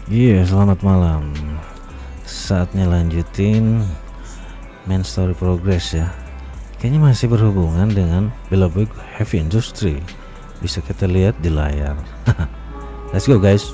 Iya, selamat malam. Saatnya lanjutin main story progress ya. Kayaknya masih berhubungan dengan belobog heavy industry. Bisa kita lihat di layar. Let's go guys.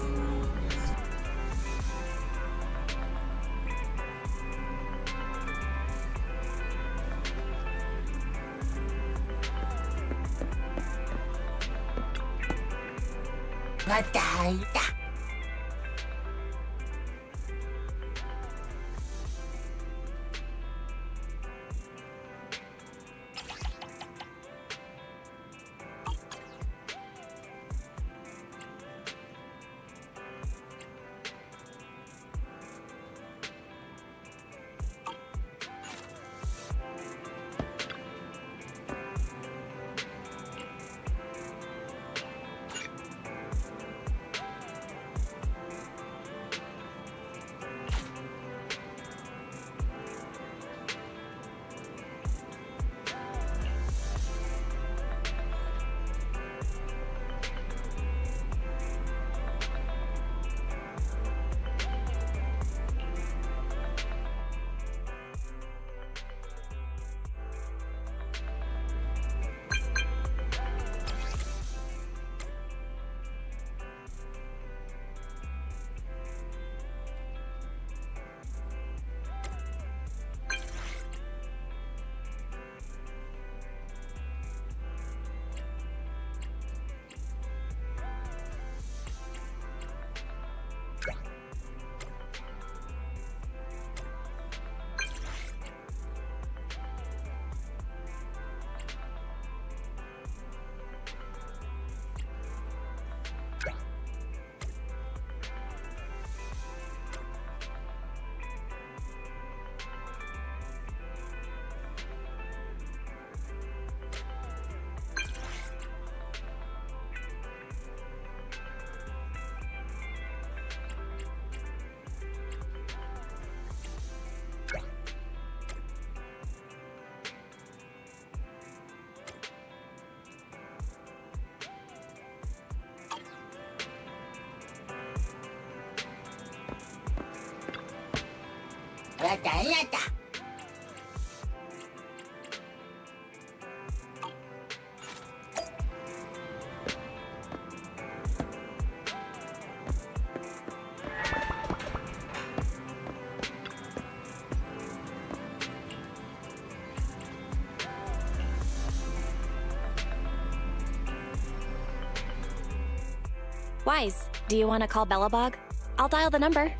Wise, do you want to call belobog? I'll dial the number.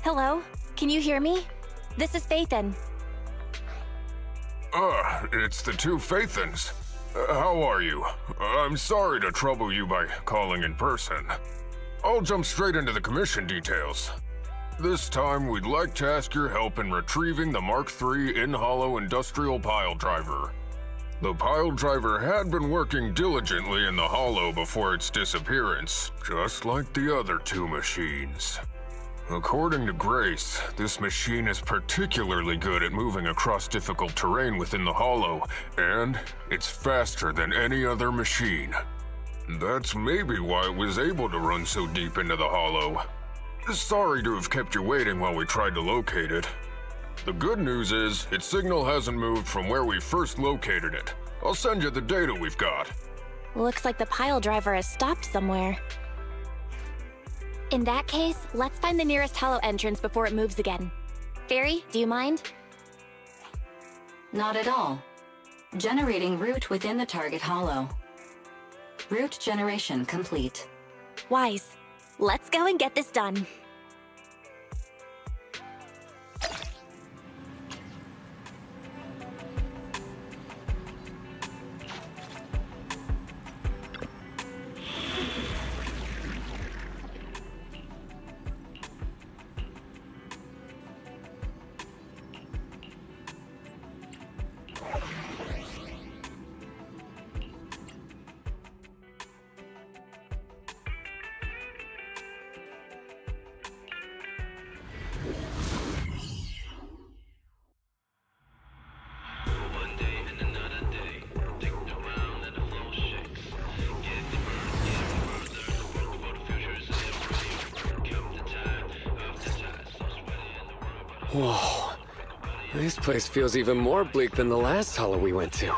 Hello? Can you hear me? This is Faithin. It's the two Faithins. How are you? I'm sorry to trouble you by calling in person. I'll jump straight into the commission details. This time, we'd like to ask your help in retrieving the Mark III in-hollow industrial pile driver. The pile driver had been working diligently in the hollow before its disappearance, just like the other two machines. According to Grace, this machine is particularly good at moving across difficult terrain within the hollow, and it's faster than any other machine. That's maybe why it was able to run so deep into the hollow. Sorry to have kept you waiting while we tried to locate it. The good news is, its signal hasn't moved from where we first located it. I'll send you the data we've got. Looks like the pile driver has stopped somewhere. In that case, let's find the nearest hollow entrance before it moves again. Fairy, do you mind? Not at all. Generating route within the target hollow. Route generation complete. Wise, let's go and get this done. Whoa. This place feels even more bleak than the last hollow we went to.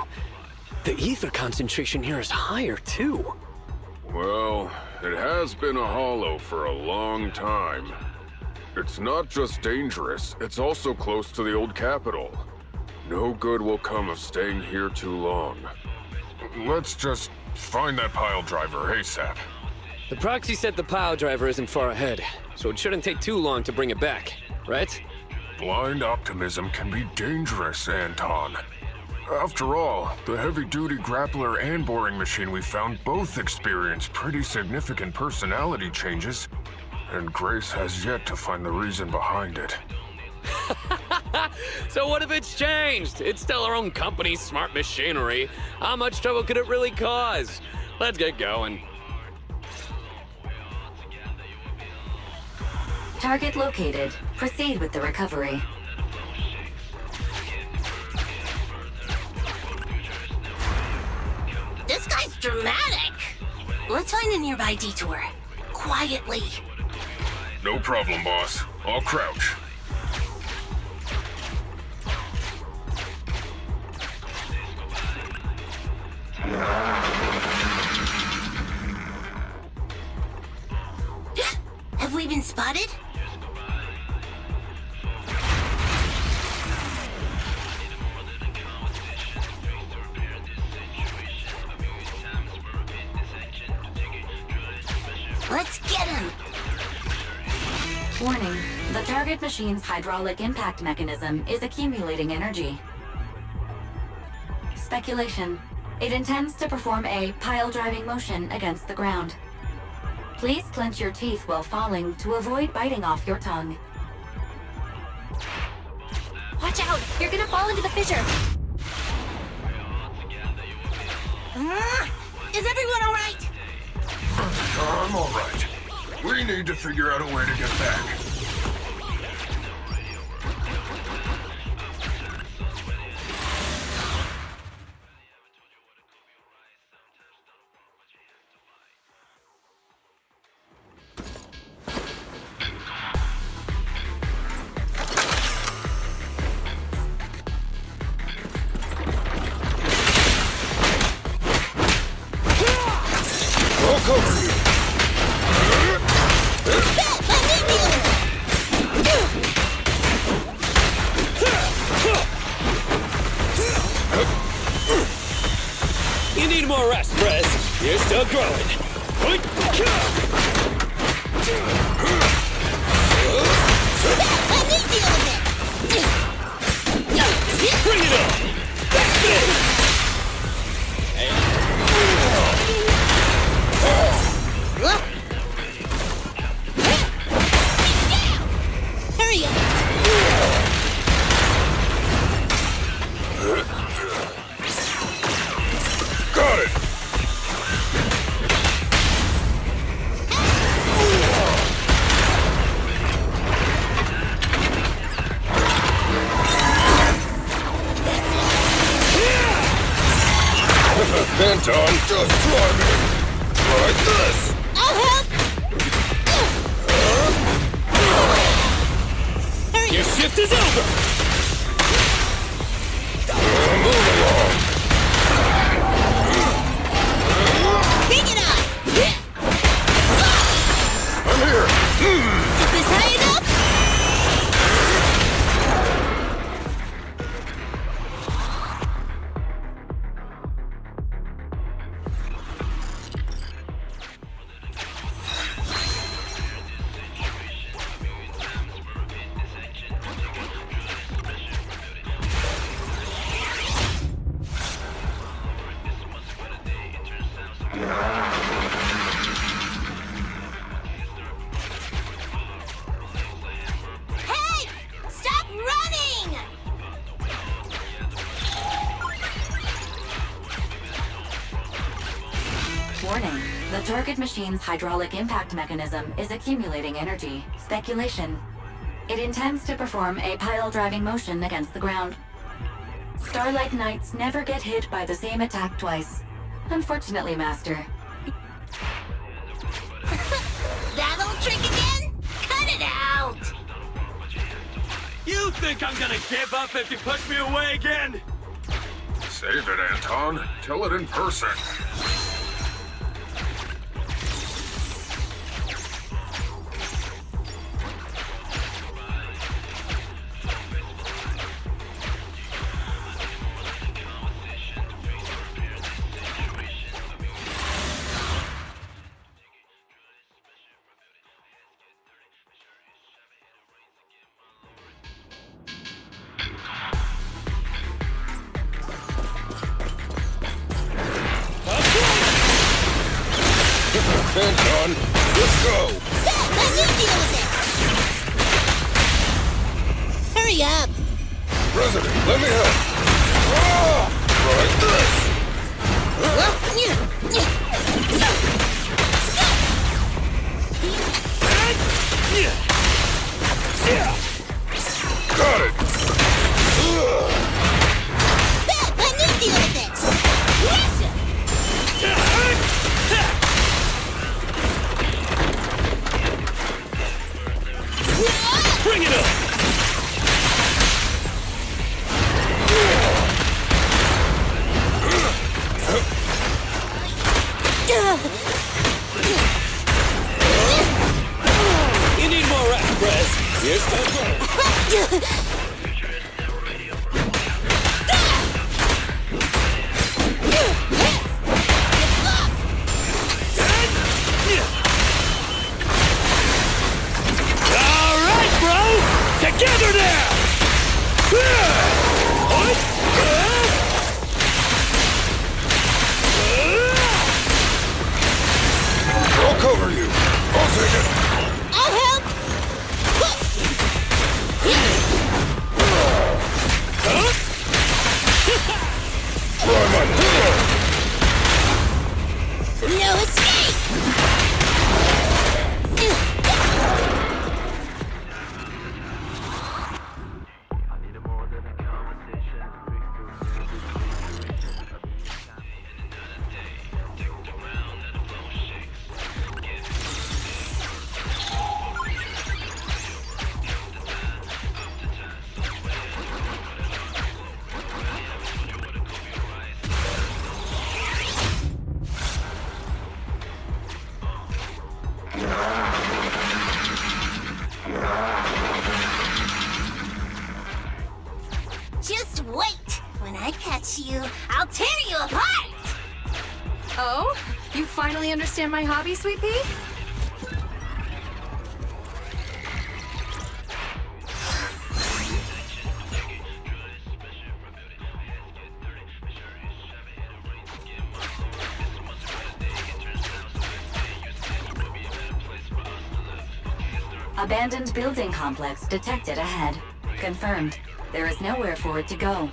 The ether concentration here is higher, too. Well, it has been a hollow for a long time. It's not just dangerous, it's also close to the old capital. No good will come of staying here too long. Let's just find that pile driver ASAP. The proxy said the pile driver isn't far ahead, so it shouldn't take too long to bring it back, right? Blind optimism can be dangerous, Anton. After all, the heavy-duty grappler and boring machine we found both experienced pretty significant personality changes, and Grace has yet to find the reason behind it. So what if it's changed? It's still our own company's smart machinery. How much trouble could it really cause? Let's get going. Target located. Proceed with the recovery. This guy's dramatic. Let's find a nearby detour. Quietly. No problem, boss. I'll crouch. Have we been spotted? Let's get him! Warning, the target machine's hydraulic impact mechanism is accumulating energy. Speculation. It intends to perform a pile-driving motion against the ground. Please clench your teeth while falling to avoid biting off your tongue. Watch out! You're gonna fall into the fissure! Is everyone alright? I'm alright. We need to figure out a way to get back. You need more rest, Prez. You're still growing. Bring it on! That's it! Hurry up! Got it! Anton, just try me! Try this! I'll help! Hurry Your up! shift is over! Move along! Bring it on! I'm here! Is this high enough? Hey! Stop running! Warning, the target machine's hydraulic impact mechanism is accumulating energy. Speculation. It intends to perform a pile-driving motion against the ground. Starlight Knights never get hit by the same attack twice. Unfortunately, Master. That old trick again? Cut it out! You You think I'm gonna give up if you push me away again? Save it, Anton. Tell it in person. Anton, let's go! Stop! Let me deal with it! Hurry up! President, let me help! Like this! Got it! Stop! Let me deal with it! Bring it up! You need more rest, Prez. Here's time. All right, bro! Together now! I'll cover you. I'll take it. I'll help! Try my No escape! Just wait! When I catch you, I'll tear you apart! Oh? You finally understand my hobby, Sweet Pea? Abandoned building complex detected ahead. Confirmed. There is nowhere for it to go.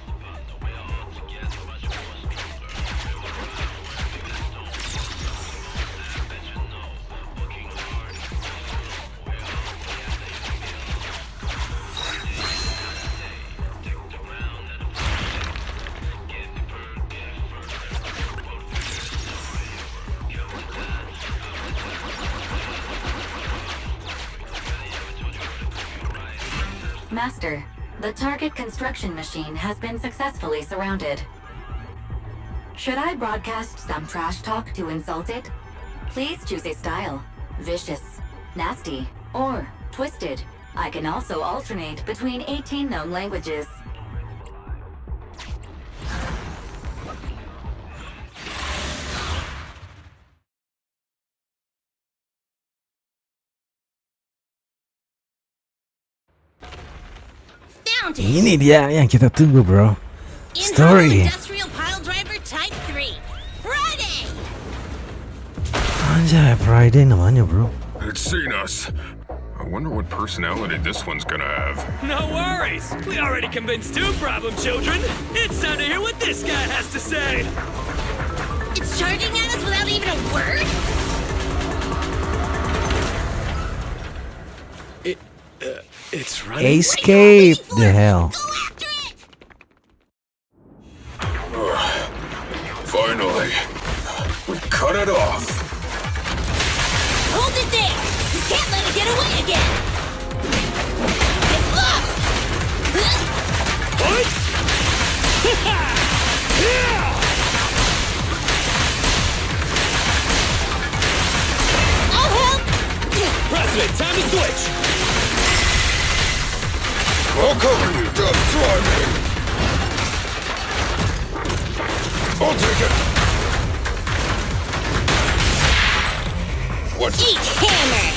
Master, the target construction machine has been successfully surrounded. Should I broadcast some trash talk to insult it? Please choose a style. Vicious, nasty, or twisted. I can also alternate between 18 known languages. Found it! Ini dia yang kita tunggu, bro. Story. Industrial Pile Driver Type 3. Friday! Anjay, Friday namanya, bro. It's seen us. I wonder what personality this one's gonna have. No worries. We already convinced two problem children. It's time to hear what this guy has to say. It's charging at us without even a word? It's running. Escape the hell. Go after it! Finally. We cut it off. Hold it there! You can't let it get away again! Get lost! I'll cover you. Just try me. I'll take it. What's Eat hammer!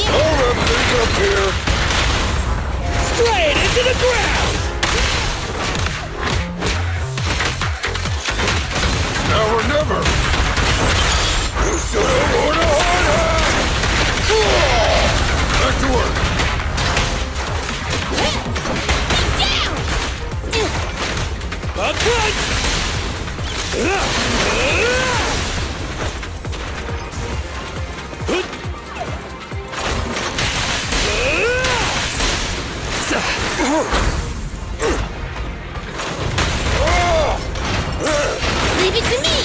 I'll wrap things up here. Straight into the ground! Now or never. You should have worn a hard hat. Back to work. A punch! Leave it to me!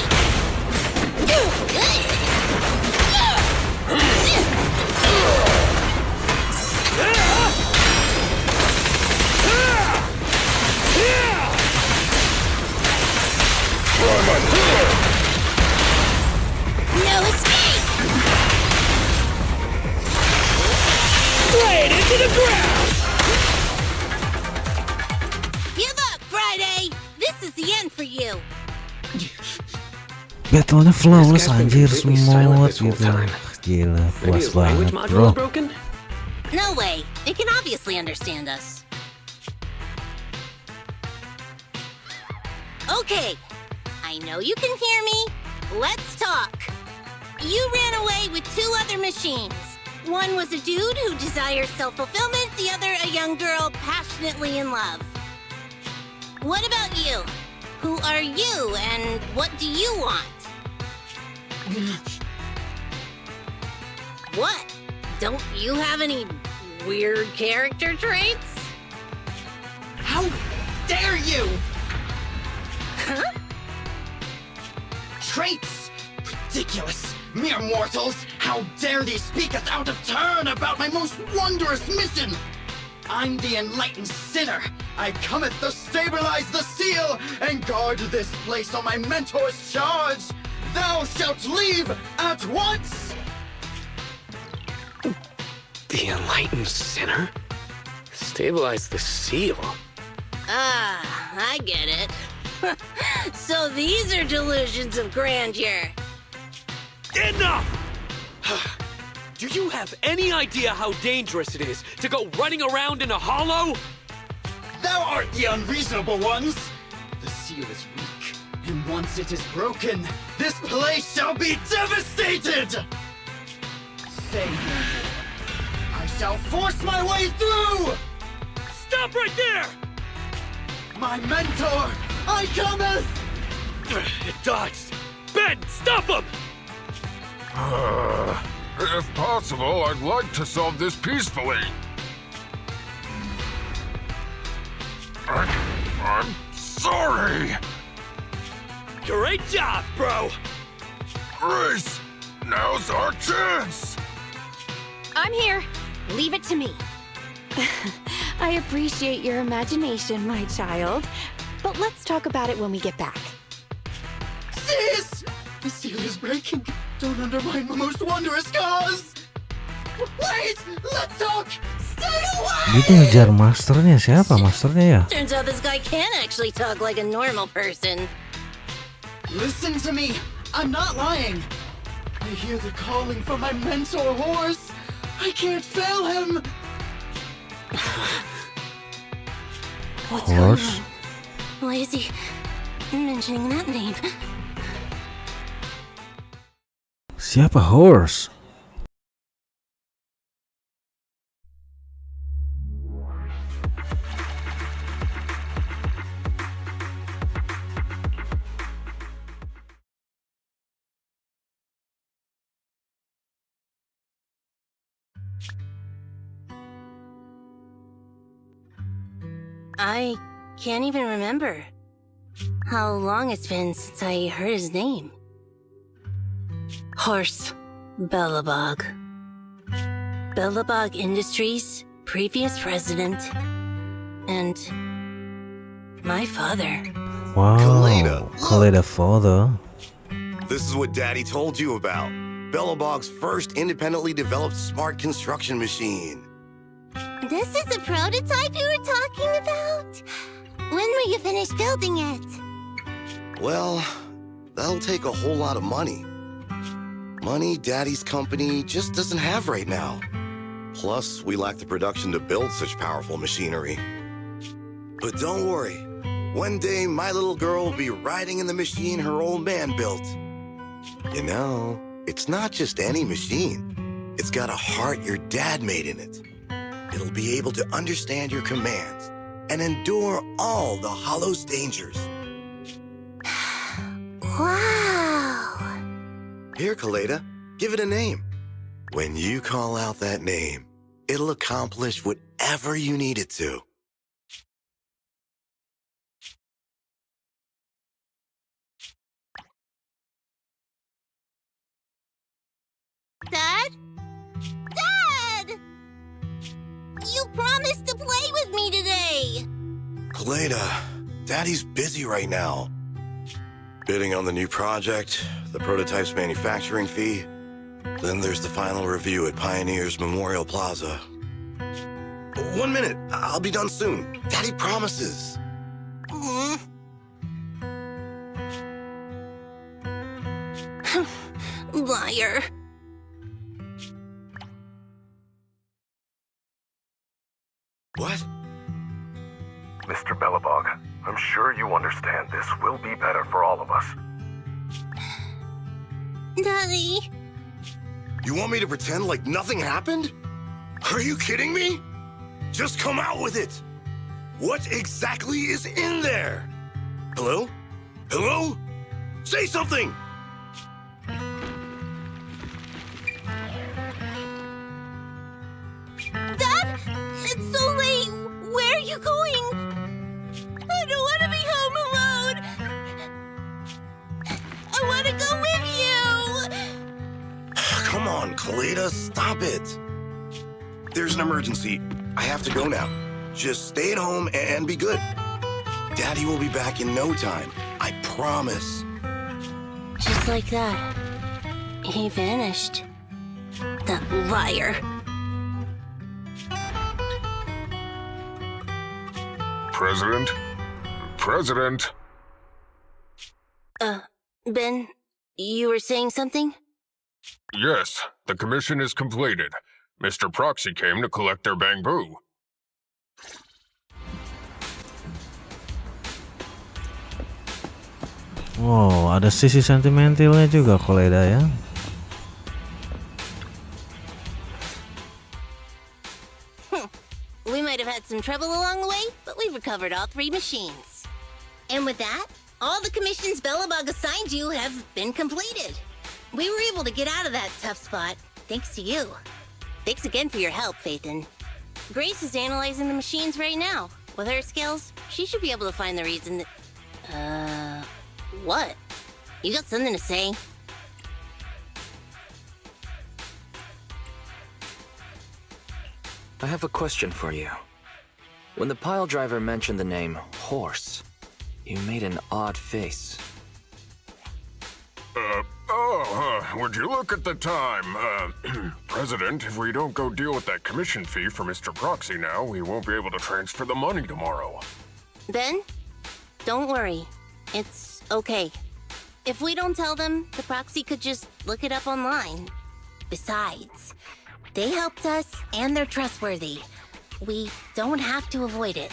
Try my pillar. No escape! Straight into the ground! Give up, Friday! This is the end for you! Battle-nya flawless This guy's been anjir, completely silent smooth this whole gitu. time. Gila, Maybe puas his language banget module bro. is broken? No way. It can obviously understand us. Okay. I know you can hear me. Let's talk. You ran away with 2 other machines. One was a dude who desires self-fulfillment, the other a young girl passionately in love. What about you? Who are you and what do you want? What? Don't you have any weird character traits? How dare you! Huh? Traits! Ridiculous! Mere mortals! How dare thee speaketh out of turn about my most wondrous mission! I'm the enlightened sinner! I cometh to stabilize the seal and guard this place on my mentor's charge! Thou shalt leave at once! The enlightened sinner? Stabilize the seal? Ah, I get it. So these are delusions of grandeur. Enough! Do you have any idea how dangerous it is to go running around in a hollow? Thou art the unreasonable ones! The seal is weak, and once it is broken, this place shall be devastated! Say no more. I shall force my way through! Stop right there! My mentor, I cometh! It dodged. Ben, stop him! If possible, I'd like to solve this peacefully. I'm sorry. Great job, bro! Grace, now's our chance. I'm here. Leave it to me. I appreciate your imagination, my child. But let's talk about it when we get back. Sis! The seal is breaking. Don't undermine my most wondrous cause! Wait! Let's talk! Stay Dia tuh away! ngejar masternya, siapa masternya ya? Turns out this guy can actually talk like a normal person. Listen to me! I'm not lying! I hear the calling from my mentor horse! I can't fail him! What's Horse? going on? Why is he mentioning that name? Siapa horse? I can't even remember how long it's been since I heard his name. Horse Belobog. Belobog Industries, previous president, and my father. Wow, Kaleda, Kaleda father. This is what Daddy told you about. Belobog's first independently developed smart construction machine. This is the prototype you were talking about? When will you finish building it? Well, that'll take a whole lot of money. Money Daddy's company just doesn't have right now. Plus, we lack the production to build such powerful machinery. But don't worry. One day, my little girl will be riding in the machine her old man built. You know, it's not just any machine. It's got a heart your dad made in it. It'll be able to understand your commands and endure all the Hollow's dangers. Wow! Here, Kaleda, give it a name. When you call out that name, it'll accomplish whatever you need it to. Dad? Dad! You promised to play with me today! Kaleda, Daddy's busy right now. Bidding on the new project, the prototype's manufacturing fee. Then there's the final review at Pioneer's Memorial Plaza. 1 minute, I'll be done soon. Daddy promises. Liar. What? Mr. Belobog, I'm sure you understand this will be better for all of us. Daddy. You want me to pretend like nothing happened? Are you kidding me? Just come out with it. What exactly is in there? Hello? Hello? Say something! Dad? It's so late. Where are you going? I don't want to be home alone. I want to go with you. Come on, Kaleda, stop it. There's an emergency. I have to go now. Just stay at home and be good. Daddy will be back in no time. I promise. Just like that, he vanished. That liar. President? President? Ben, you were saying something? Yes, the commission is completed. Mr. Proxy came to collect their bamboo. Wow, ada sisi sentimentalnya juga Kaleda ya. We might have had some trouble along the way, but we've recovered all 3 machines. And with that, all the commissions Belobog assigned you have been completed. We were able to get out of that tough spot, thanks to you. Thanks again for your help, Phaethon. Grace is analyzing the machines right now. With her skills, she should be able to find the reason that... What? You got something to say? I have a question for you. When the pile driver mentioned the name Horse, you made an odd face. Would you look at the time? President, if we don't go deal with that commission fee for Mr. Proxy now, we won't be able to transfer the money tomorrow. Ben, don't worry. It's okay. If we don't tell them, the proxy could just look it up online. Besides, they helped us and they're trustworthy. We don't have to avoid it.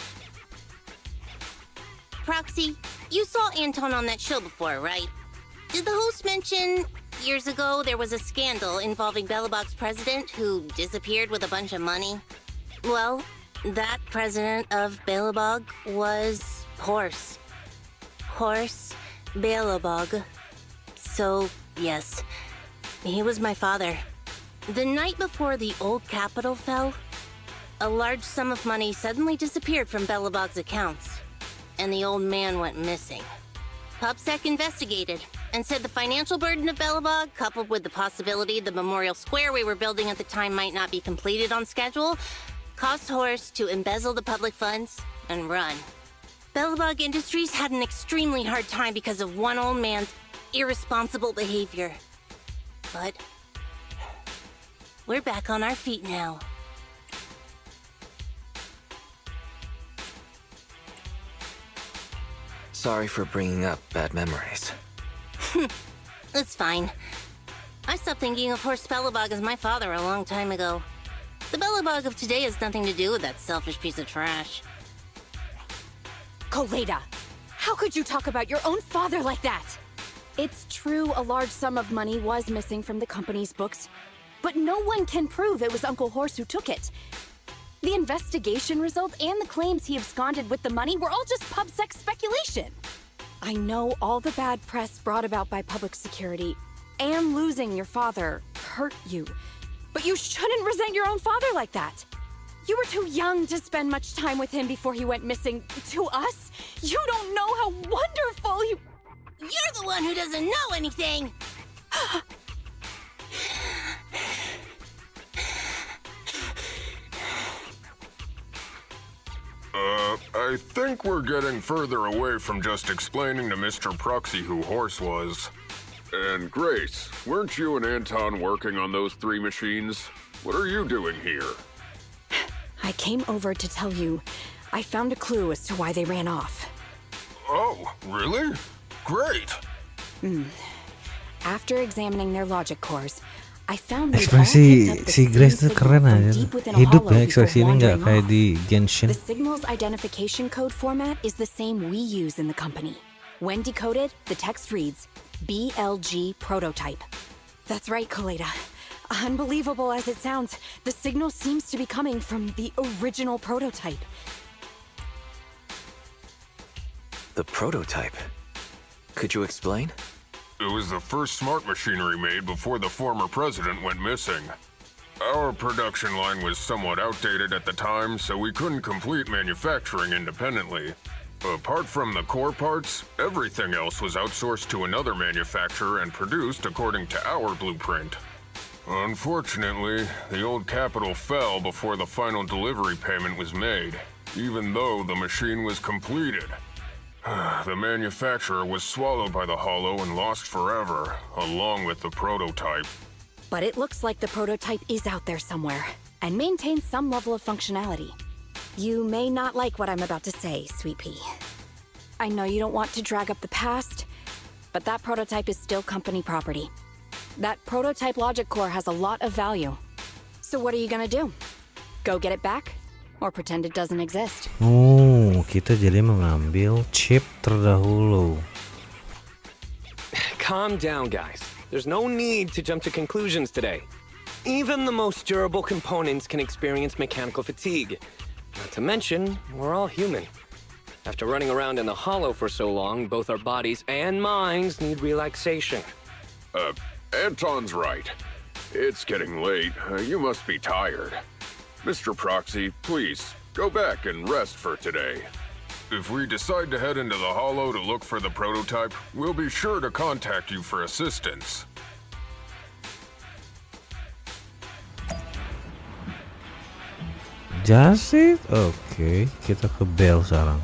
Proxy, you saw Anton on that show before, right? Did the host mention years ago there was a scandal involving Belobog's president who disappeared with a bunch of money? Well, that president of Belobog was Horse. Horse Belobog. So, yes, he was my father. The night before the old capital fell, a large sum of money suddenly disappeared from Belobog's accounts, and the old man went missing. PubSec investigated and said the financial burden of Belobog, coupled with the possibility the memorial square we were building at the time might not be completed on schedule, caused Horse to embezzle the public funds and run. Belobog Industries had an extremely hard time because of one old man's irresponsible behavior. But we're back on our feet now. Sorry for bringing up bad memories. It's fine. I stopped thinking of Horse Belobog as my father a long time ago. The Belobog of today has nothing to do with that selfish piece of trash. Koleda, how could you talk about your own father like that? It's true a large sum of money was missing from the company's books, but no one can prove it was Uncle Horse who took it. The investigation results and the claims he absconded with the money were all just pub-sec speculation. I know all the bad press brought about by public security and losing your father hurt you, but you shouldn't resent your own father like that. You were too young to spend much time with him before he went missing. To us, you don't know how wonderful you... You're the one who doesn't know anything! I think we're getting further away from just explaining to Mr. Proxy who Horse was. And Grace, weren't you and Anton working on those 3 machines? What are you doing here? I came over to tell you I found a clue as to why they ran off. Oh, really? Great! After examining their logic cores, I found they'd all Ekspresi picked up the si same Grace tuh signal keren from aja. deep within a Hidup hollow ya before ekspresi ini nggak wandering kayak off. di Genshin. The signal's identification code format is the same we use in the company. When decoded, the text reads, BLG prototype. That's right, Koleda. Unbelievable as it sounds, the signal seems to be coming from the original prototype. The prototype? Could you explain? It was the first smart machinery made before the former president went missing. Our production line was somewhat outdated at the time, so we couldn't complete manufacturing independently. Apart from the core parts, everything else was outsourced to another manufacturer and produced according to our blueprint. Unfortunately, the old capital fell before the final delivery payment was made, even though the machine was completed. The manufacturer was swallowed by the hollow and lost forever, along with the prototype. But it looks like the prototype is out there somewhere, and maintains some level of functionality. You may not like what I'm about to say, Sweet Pea. I know you don't want to drag up the past, but that prototype is still company property. That prototype logic core has a lot of value. So what are you gonna do? Go get it back? Or pretend it doesn't exist? Oh, kita jadi mengambil chip terdahulu. Calm down, guys. There's no need to jump to conclusions today. Even the most durable components can experience mechanical fatigue. Not to mention, we're all human. After running around in the hollow for so long, both our bodies and minds need relaxation. Anton's right. It's getting late. You must be tired. Mr. Proxy, please, go back and rest for today. If we decide to head into the hollow to look for the prototype, we'll be sure to contact you for assistance. Just it? Oke, kita ke Bell sekarang.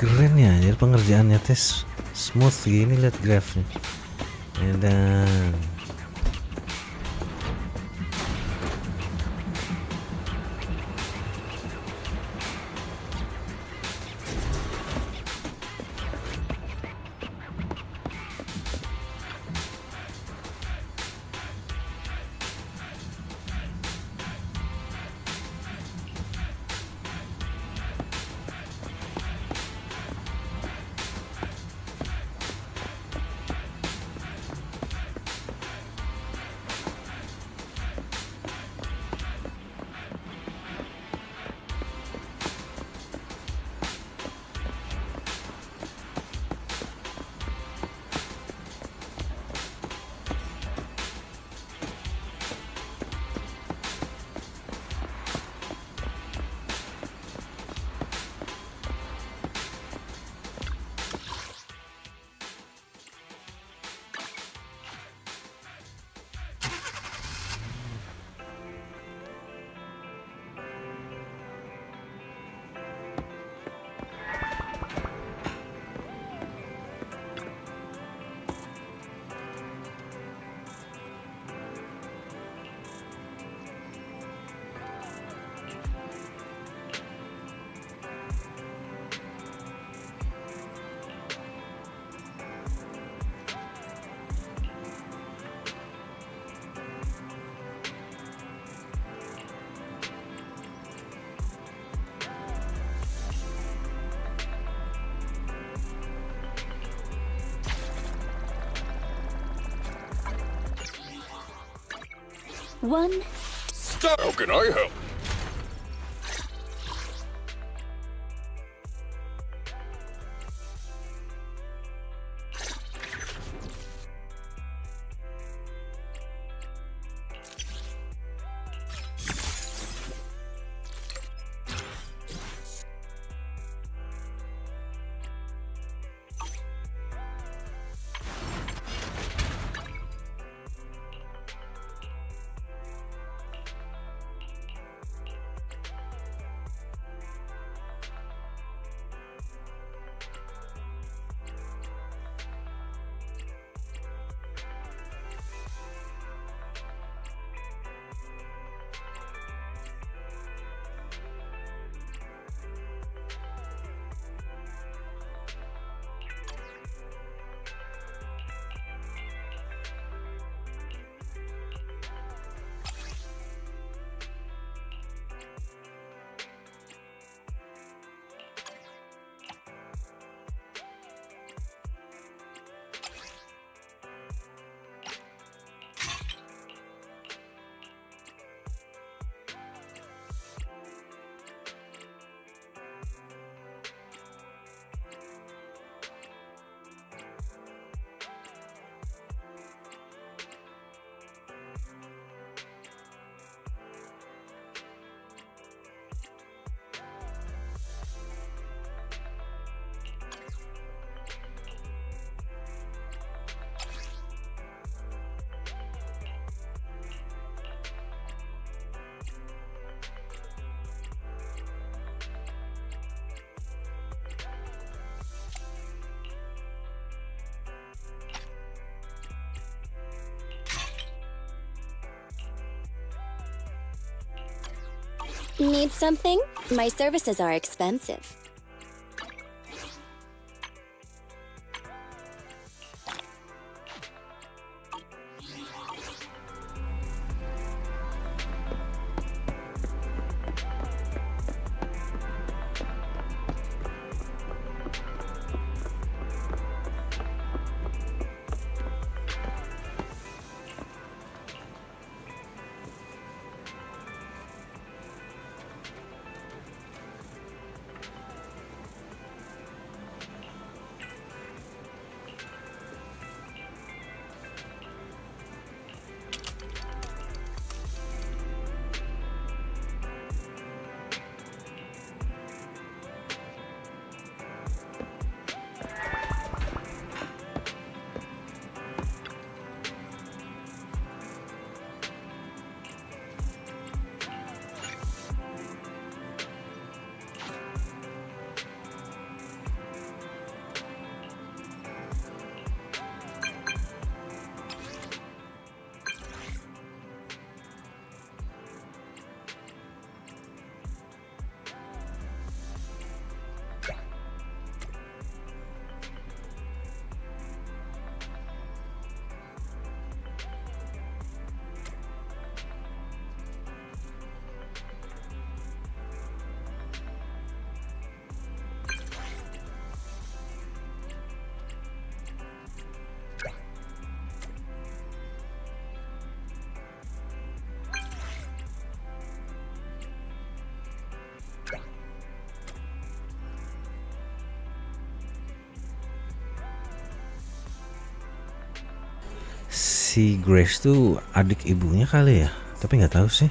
Keren ya, jadi pengerjaannya tes smooth gini, lihat grafnya. Dan One. Stop! How can I help? Need something? My services are expensive. Si Grace tuh adik ibunya kali ya, tapi nggak tahu sih.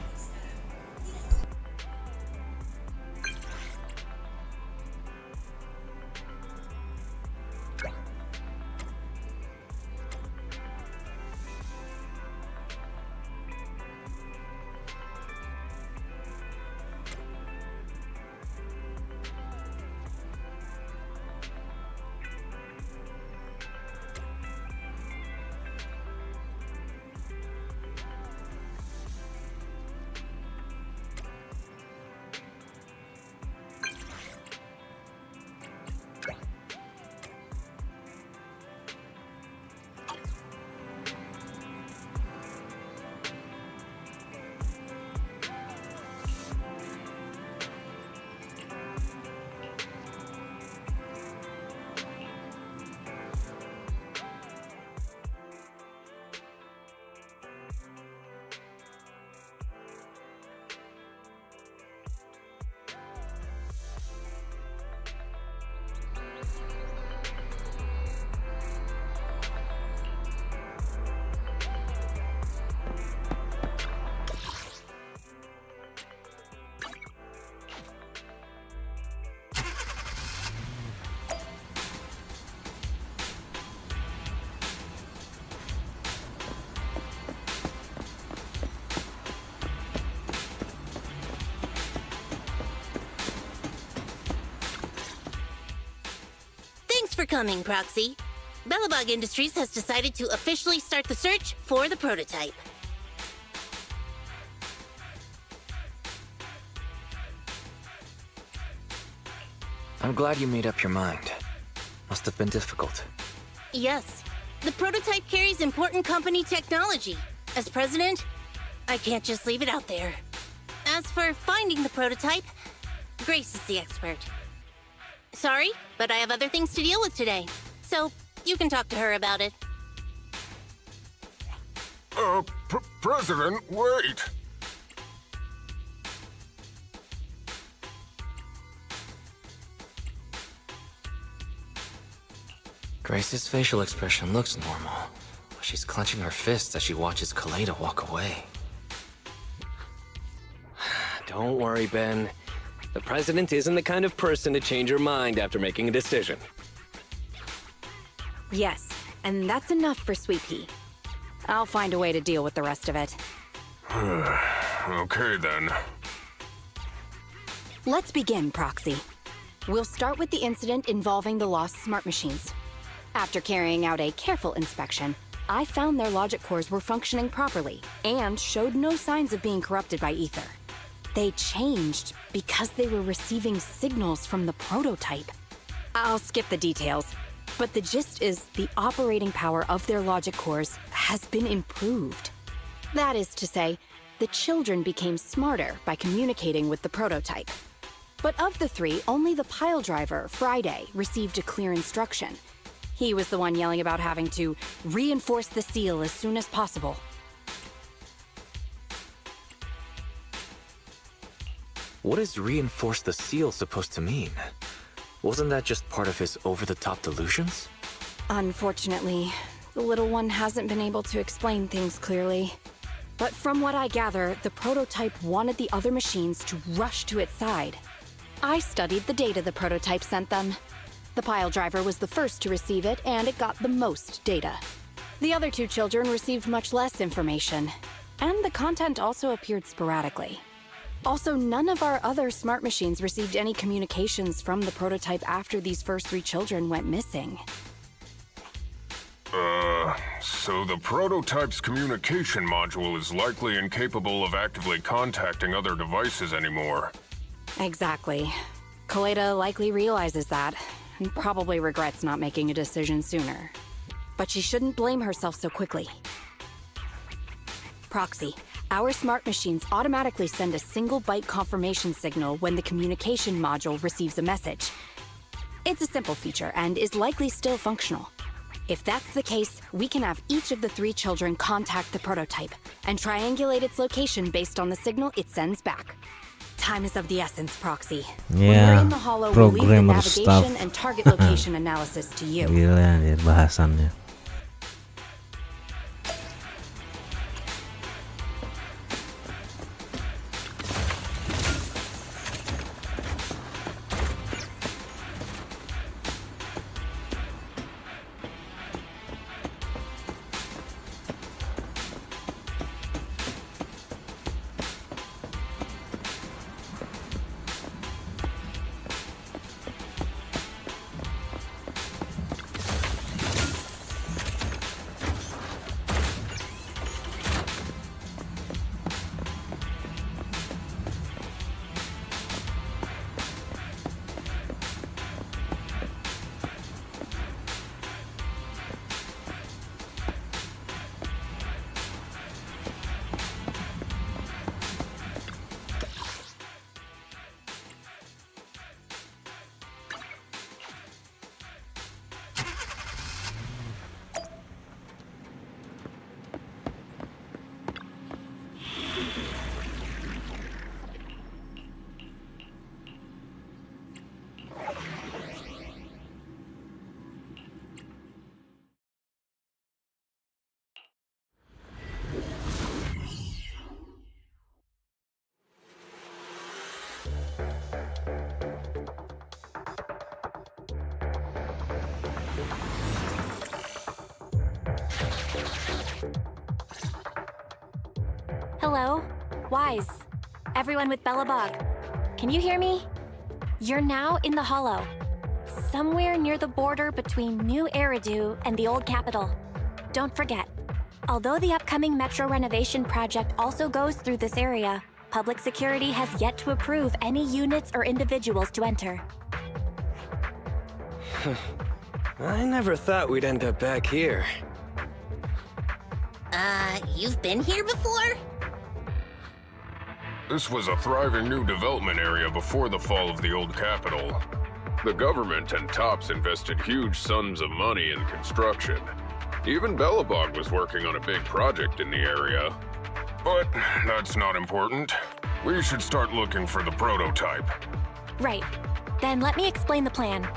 for coming, Proxy. Belobog Industries has decided to officially start the search for the prototype. I'm glad you made up your mind. Must have been difficult. Yes, the prototype carries important company technology. As president, I can't just leave it out there. As for finding the prototype, Grace is the expert. Sorry, but I have other things to deal with today, so you can talk to her about it. President, wait! Grace's facial expression looks normal, but she's clenching her fists as she watches Kaleda walk away. Don't worry, Ben. The president isn't the kind of person to change her mind after making a decision. Yes, and that's enough for Sweet Pea. I'll find a way to deal with the rest of it. Okay, then. Let's begin, Proxy. We'll start with the incident involving the lost smart machines. After carrying out a careful inspection, I found their logic cores were functioning properly and showed no signs of being corrupted by ether. They changed because they were receiving signals from the prototype. I'll skip the details, but the gist is the operating power of their logic cores has been improved. That is to say, the children became smarter by communicating with the prototype. But of the three, only the pile driver, Friday, received a clear instruction. He was the one yelling about having to reinforce the seal as soon as possible. What is reinforce the seal supposed to mean? Wasn't that just part of his over-the-top delusions? Unfortunately, the little one hasn't been able to explain things clearly. But from what I gather, the prototype wanted the other machines to rush to its side. I studied the data the prototype sent them. The pile driver was the first to receive it, and it got the most data. The other two children received much less information, and the content also appeared sporadically. Also, none of our other smart machines received any communications from the prototype after these first three children went missing. So the prototype's communication module is likely incapable of actively contacting other devices anymore. Exactly. Kaleda likely realizes that, and probably regrets not making a decision sooner. But she shouldn't blame herself so quickly. Proxy, our smart machines automatically send a single byte confirmation signal when the communication module receives a message. It's a simple feature and is likely still functional. If that's the case, we can have each of the three children contact the prototype and triangulate its location based on the signal it sends back. Time is of the essence, Proxy. When we're in the hollow, we'll leave the programmer navigation stuff. and target location analysis to you. Gila anjir bahasannya. Hello? Wise. Everyone with Belobog. Can you hear me? You're now in the hollow. somewhere near the border between New Eridu and the old capital. Don't forget, although the upcoming metro renovation project also goes through this area, public security has yet to approve any units or individuals to enter. I never thought we'd end up back here. You've been here before? This was a thriving new development area before the fall of the old capital. The government and TOPS invested huge sums of money in construction. Even Belobog was working on a big project in the area. But that's not important. We should start looking for the prototype. Right. Then let me explain the plan.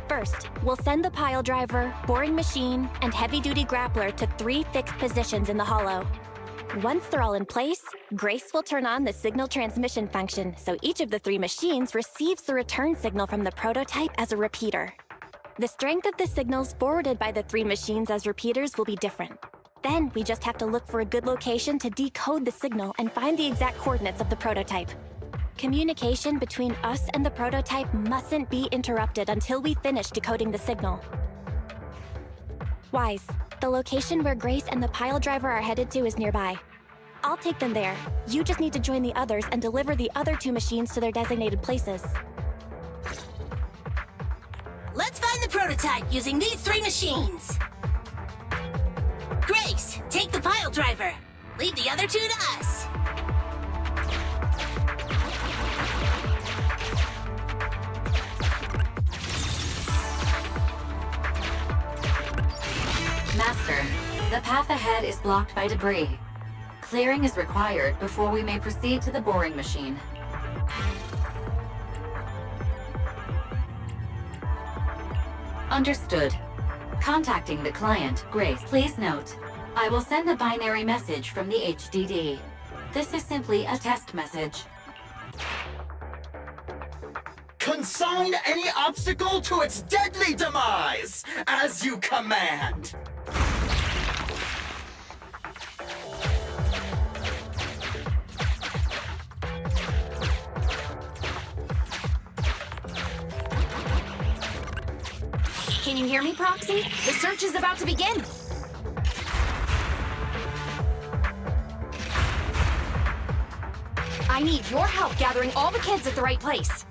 First, we'll send the pile driver, boring machine, and heavy-duty grappler to 3 fixed positions in the hollow. Once they're all in place, Grace will turn on the signal transmission function, so each of the 3 machines receives the return signal from the prototype as a repeater. The strength of the signals forwarded by the 3 machines as repeaters will be different. Then we just have to look for a good location to decode the signal and find the exact coordinates of the prototype. Communication between us and the prototype mustn't be interrupted until we finish decoding the signal. Wise, the location where Grace and the pile driver are headed to is nearby. I'll take them there. You just need to join the others and deliver the other 2 machines to their designated places. Let's find the prototype using these 3 machines. Grace, take the pile driver. Leave the other 2 to us. Master, the path ahead is blocked by debris. Clearing is required before we may proceed to the boring machine. Understood. Contacting the client, Grace. Please note, I will send a binary message from the HDD. This is simply a test message. Consign any obstacle to its deadly demise, as you command. Can you hear me, Proxy? The search is about to begin. I need your help gathering all the kids at the right place.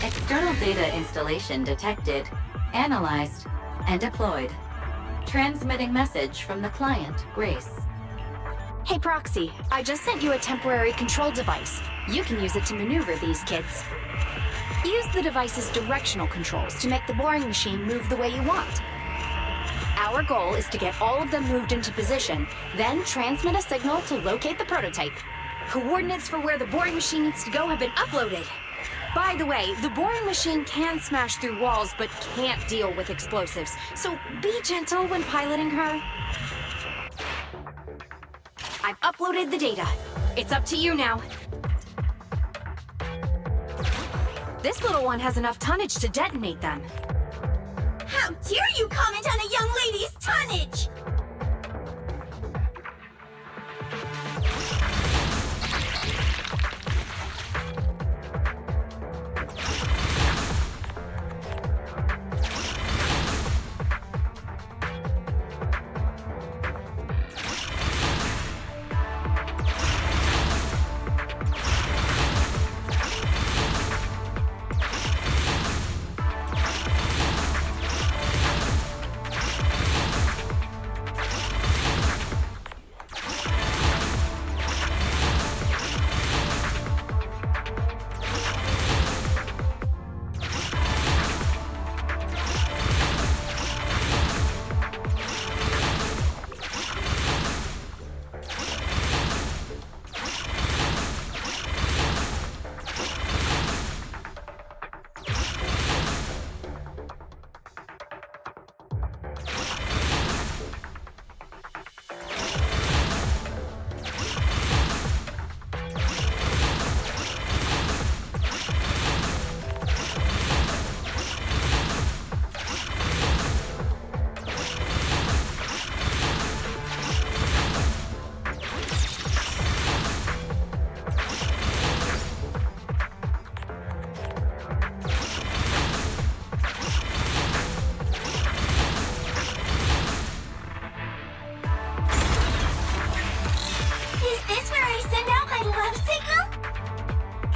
External data installation detected, analyzed, and deployed. Transmitting message from the client, Grace. Hey, Proxy, I just sent you a temporary control device. You can use it to maneuver these kids. Use the device's directional controls to make the boring machine move the way you want. Our goal is to get all of them moved into position, then transmit a signal to locate the prototype. Coordinates for where the boring machine needs to go have been uploaded. By the way, the boring machine can smash through walls, but can't deal with explosives, so be gentle when piloting her. I've uploaded the data. It's up to you now. This little one has enough tonnage to detonate them. How dare you comment on a young lady's tonnage?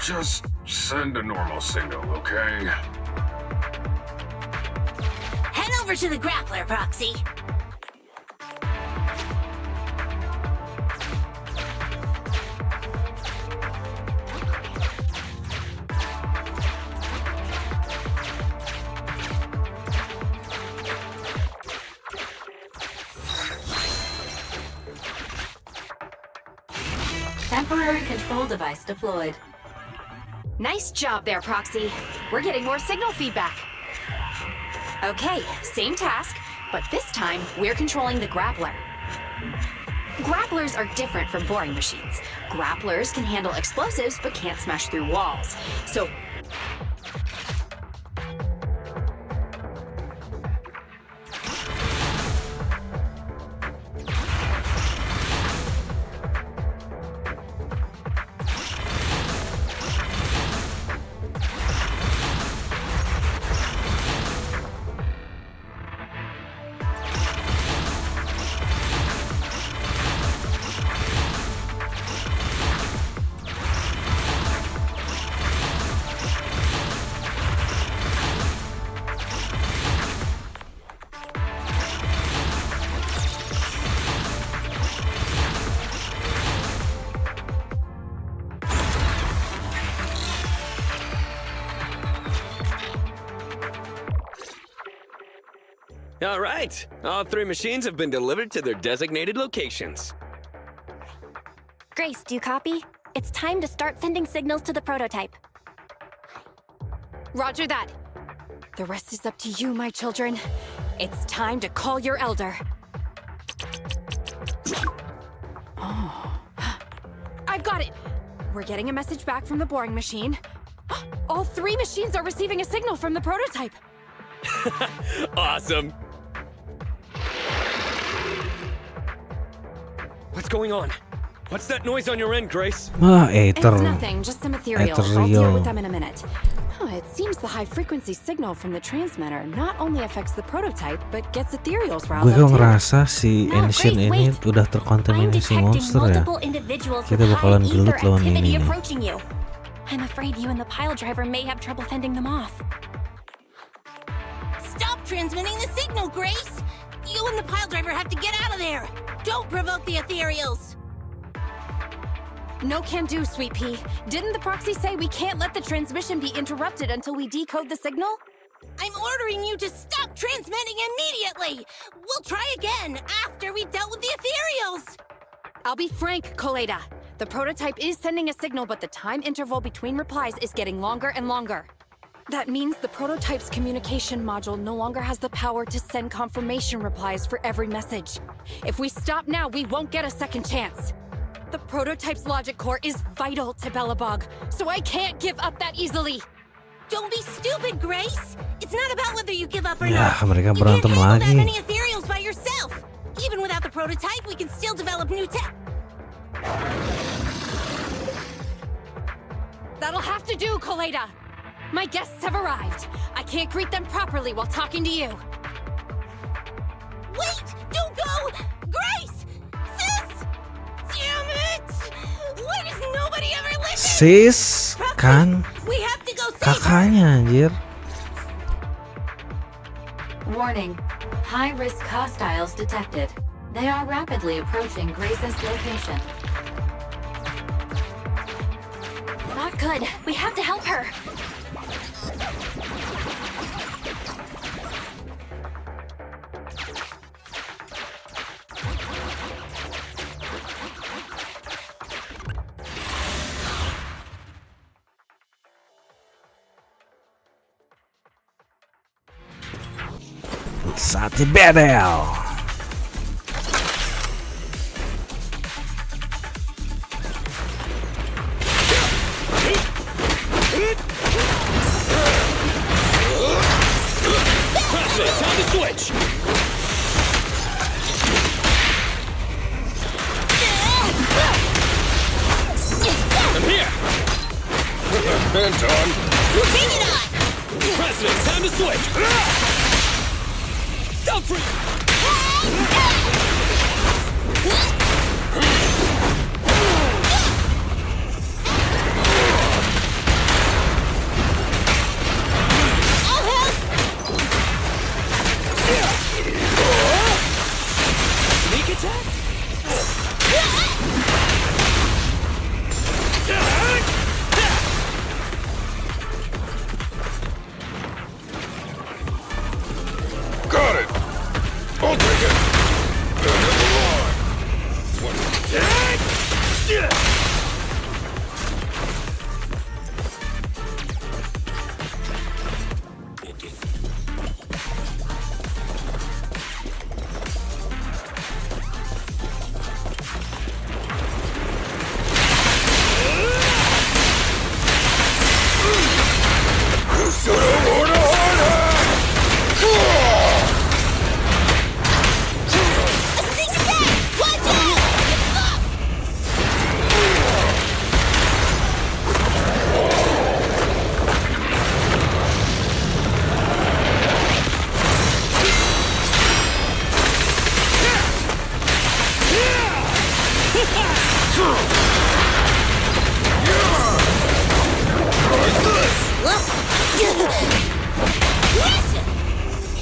Just send a normal signal, okay? Head over to the grappler, Proxy. Temporary control device deployed. Nice job there, Proxy. We're getting more signal feedback. Okay, same task, but this time we're controlling the grappler. Grapplers are different from boring machines. Grapplers can handle explosives but can't smash through walls. So All right. All 3 machines have been delivered to their designated locations. Grace, do you copy? It's time to start sending signals to the prototype. Roger that. The rest is up to you, my children. It's time to call your elder. Oh. I've got it! We're getting a message back from the boring machine. All 3 machines are receiving a signal from the prototype. Awesome. What's going on? What's that noise on your end, Grace? It's nothing, just some ethereals. I'll deal with them in a minute. It seems the high-frequency signal from the transmitter not only affects the prototype, but gets ethereals riled Gue up too. ngerasa si Ancient ini udah terkontaminasi monster ya. Kita bakalan gelut lawan ini nih. I'm afraid you and the pile driver may have trouble fending them off. Stop transmitting the signal, Grace! You and the pile driver have to get out of there! Don't provoke the ethereals! No can do, Sweet Pea. Didn't the proxy say we can't let the transmission be interrupted until we decode the signal? I'm ordering you to stop transmitting immediately! We'll try again after we've dealt with the ethereals! I'll be frank, Koleda. The prototype is sending a signal, but the time interval between replies is getting longer and longer. That means the prototype's communication module no longer has the power to send confirmation replies for every message. If we stop now, we won't get a second chance. The prototype's logic core is vital to belobog, so I can't give up that easily. Don't be stupid, Grace! It's not about whether you give up or Ya, not. mereka You can't berantem handle that lagi. many ethereals by yourself. Even without the prototype, we can still develop new tech. That'll have to do, Koleda. My guests have arrived. I can't greet them properly while talking to you. Wait! Don't go! Grace! Sis! Damn it! Why does nobody ever listen? Sis, kan We have to go save her! kakaknya anjir. Warning. High-risk hostiles detected. They are rapidly approaching Grace's location. Not good. We have to help her. Saatnya battle. President, time to switch! I'm here! Anton! Bring it on! President, time to switch! Down for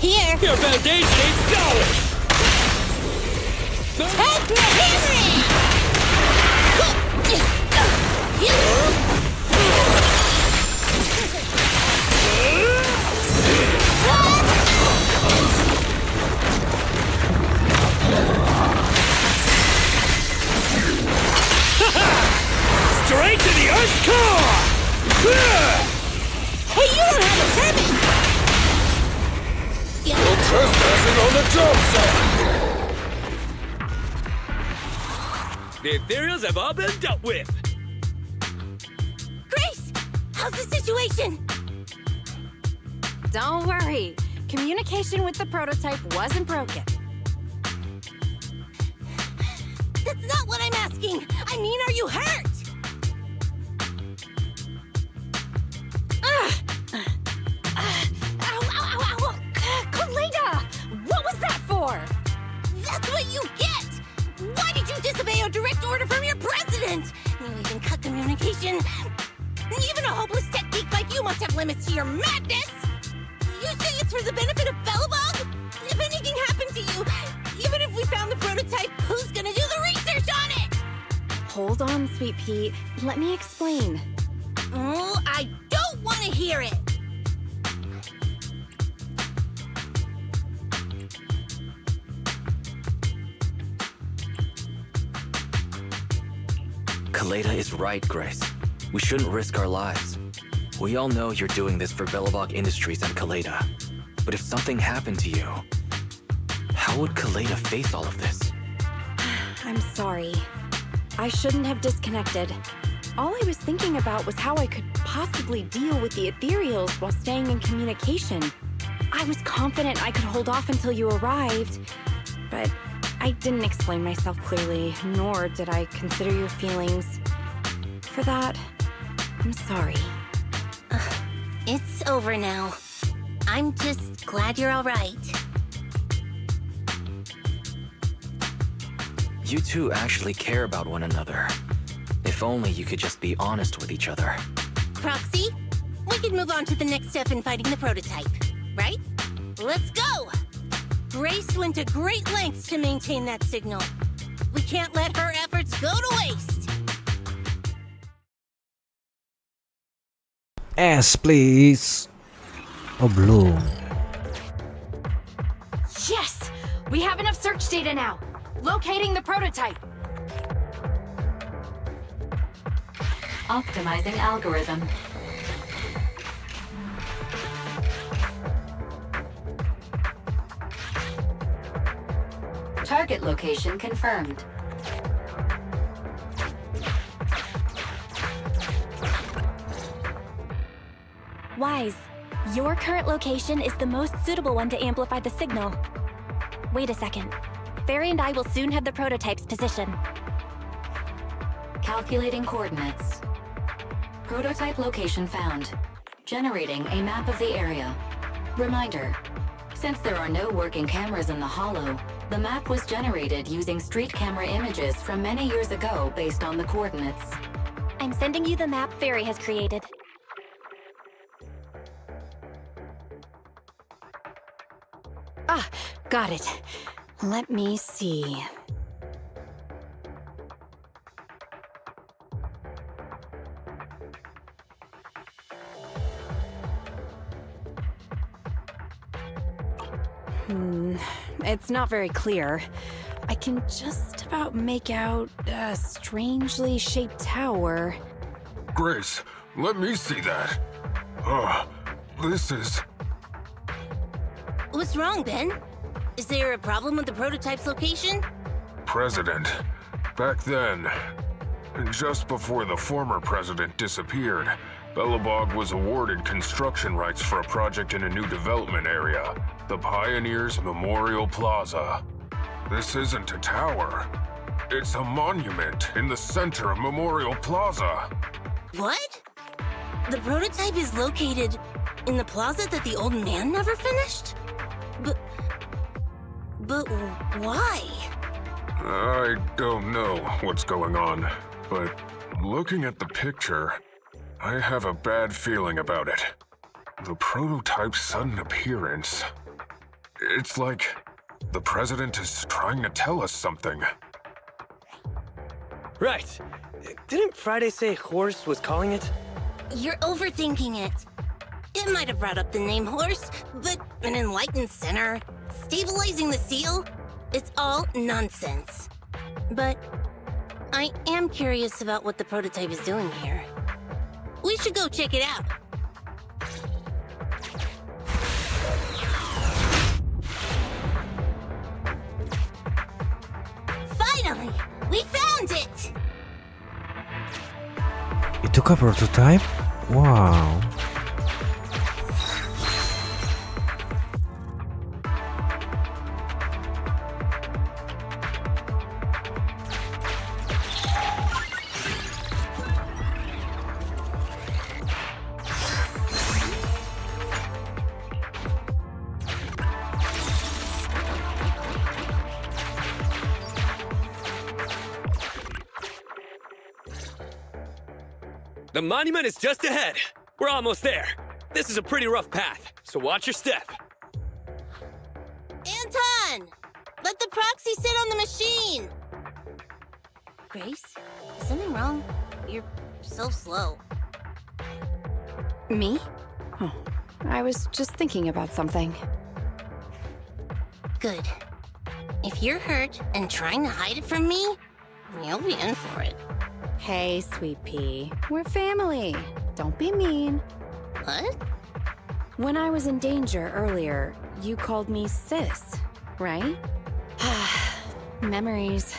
Here. Your foundation ain't solid! Take the hammering! Straight to the Earth's core! Hey, you don't have a permit! No trespassing on the job site! The ethereals have all been dealt with! Grace! How's the situation? Don't worry. Communication with the prototype wasn't broken. That's not what I'm asking! I mean, are you hurt? Kaleda! What was that for? That's what you get! Why did you disobey a direct order from your president? You even cut communication. Even a hopeless tech geek like you must have limits to your madness! You say it's for the benefit of belobog? If anything happened to you, even if we found the prototype, who's gonna do the research on it? Hold on, Sweet Pea. Let me explain. Oh, I don't want to hear it! Kaleda is right, Grace. We shouldn't risk our lives. We all know you're doing this for Belobog Industries and Kaleda. But if something happened to you, how would Kaleda face all of this? I'm sorry. I shouldn't have disconnected. All I was thinking about was how I could possibly deal with the ethereals while staying in communication. I was confident I could hold off until you arrived, but I didn't explain myself clearly, nor did I consider your feelings. For that, I'm sorry. It's over now. I'm just glad you're all right. You two actually care about one another. If only you could just be honest with each other. Proxy, we can move on to the next step in fighting the prototype, right? Let's go! Grace went to great lengths to maintain that signal. We can't let her efforts go to waste. S, please. Oh, belum. Yes! We have enough search data now. Locating the prototype. Optimizing algorithm. Target location confirmed. Wise, your current location is the most suitable one to amplify the signal. Wait a second. Barry and I will soon have the prototype's position. Calculating coordinates. Prototype location found. Generating a map of the area. Reminder, since there are no working cameras in the hollow, the map was generated using street camera images from many years ago based on the coordinates. I'm sending you the map Barry has created. Ah, got it. Let me see. It's not very clear. I can just about make out a strangely shaped tower. Grace, let me see that. This is... What's wrong, Ben? Is there a problem with the prototype's location? President. Back then, and just before the former president disappeared, Belobog was awarded construction rights for a project in a new development area, the Pioneers Memorial Plaza. This isn't a tower. It's a monument in the center of Memorial Plaza. What? The prototype is located in the plaza that the old man never finished? But why? I don't know what's going on, but looking at the picture, I have a bad feeling about it. The prototype's sudden appearance. It's like the president is trying to tell us something. Right. Didn't Friday say Horse was calling it? You're overthinking it. It might have brought up the name Horse, but an enlightened center, stabilizing the seal, it's all nonsense. But I am curious about what the prototype is doing here. We should go check it out. Finally! We found it! Itukah prototype? Wow. The monument is just ahead. We're almost there. This is a pretty rough path, so watch your step. Anton! Let the proxy sit on the machine! Grace, is something wrong? You're so slow. Me? Oh, I was just thinking about something. Good. If you're hurt and trying to hide it from me, you'll be in for it. Hey, Sweet Pea. We're family. Don't be mean. What? When I was in danger earlier, you called me sis, right? Memories.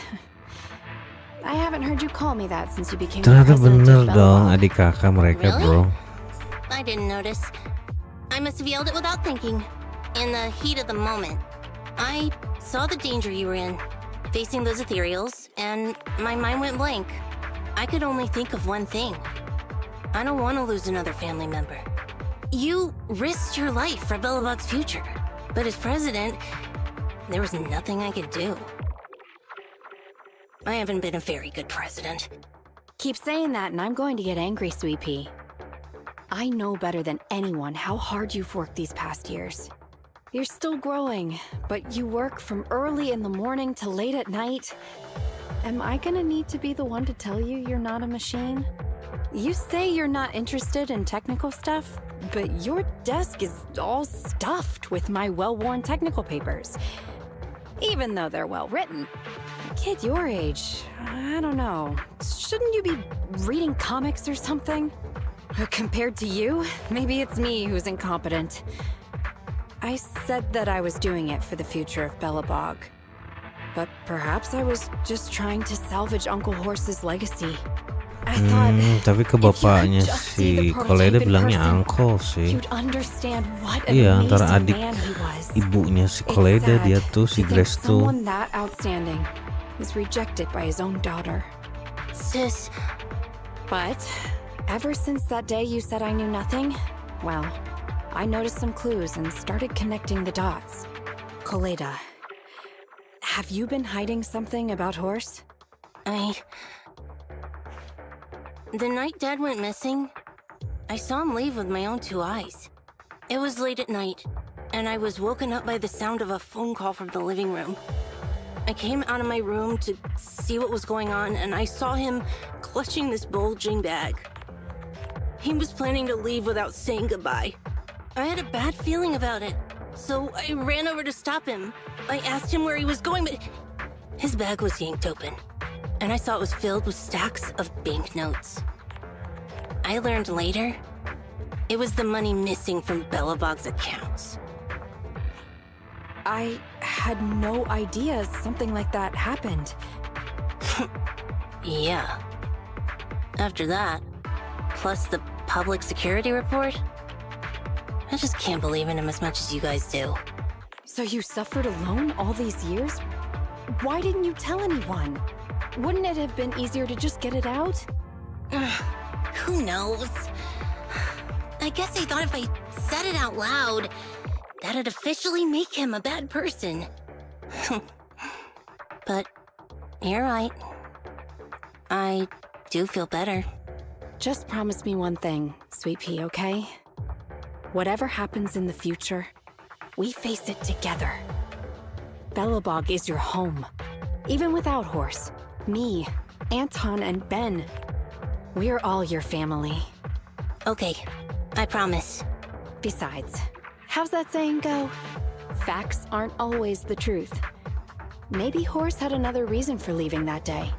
I haven't heard you call me that since you became the Ternyata president bener of dong Belobog. adik kakak mereka, Really? bro. I didn't notice. I must have yelled it without thinking. In the heat of the moment. I saw the danger you were in, facing those ethereals, and my mind went blank. I could only think of one thing. I don't want to lose another family member. You risked your life for Belobog's future, but as president, there was nothing I could do. I haven't been a very good president. Keep saying that and I'm going to get angry, Sweet Pea. I know better than anyone how hard you've worked these past years. You're still growing, but you work from early in the morning to late at night. Am I gonna need to be the one to tell you you're not a machine? You say you're not interested in technical stuff, but your desk is all stuffed with my well-worn technical papers. Even though they're well-written. A kid your age, I don't know. Shouldn't you be reading comics or something? Compared to you, maybe it's me who's incompetent. I said that I was doing it for the future of Belobog. But perhaps I was just trying to salvage Uncle Horse's legacy. I thought Tapi ke bapaknya si Koleida bilangnya uncle sih. you'd understand what an Iya, antara amazing adik man he was. ibunya si It's Koleida, sad dia tuh si to think Grace tuh. someone that outstanding is rejected by his own daughter. Sis, But ever since that day you said I knew nothing, well, I noticed some clues and started connecting the dots. Koleida, have you been hiding something about Horse? The night Dad went missing, I saw him leave with my own two eyes. It was late at night, and I was woken up by the sound of a phone call from the living room. I came out of my room to see what was going on, and I saw him clutching this bulging bag. He was planning to leave without saying goodbye. I had a bad feeling about it, so I ran over to stop him. I asked him where he was going, but his bag was yanked open, and I saw it was filled with stacks of banknotes. I learned later, it was the money missing from Belobog's accounts. I had no idea something like that happened. Yeah. After that, plus the public security report, I just can't believe in him as much as you guys do. So you suffered alone all these years? Why didn't you tell anyone? Wouldn't it have been easier to just get it out? Who knows? I guess I thought if I said it out loud, that'd officially make him a bad person. But You're right. I do feel better. Just promise me one thing, Sweet Pea, okay? Whatever happens in the future, we face it together. Belobog is your home. Even without Horse, me, Anton, and Ben, we're all your family. Okay, I promise. Besides, how's that saying go? Facts aren't always the truth. Maybe Horse had another reason for leaving that day.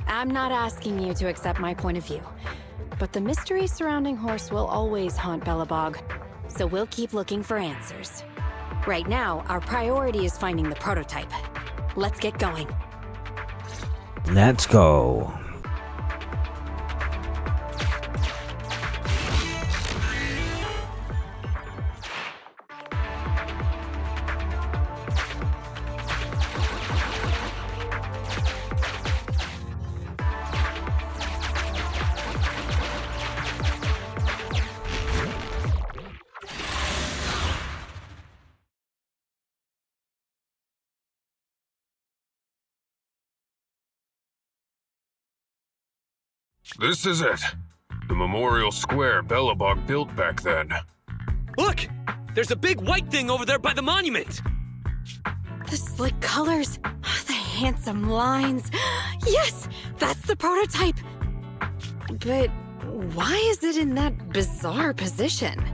I'm not asking you to accept my point of view, but the mystery surrounding Horse will always haunt Belobog, so we'll keep looking for answers. Right now, our priority is finding the prototype. Let's get going. Let's go. This is it. The memorial square Belobog built back then. Look! There's a big white thing over there by the monument! The slick colors, the handsome lines. Yes, that's the prototype. But why is it in that bizarre position?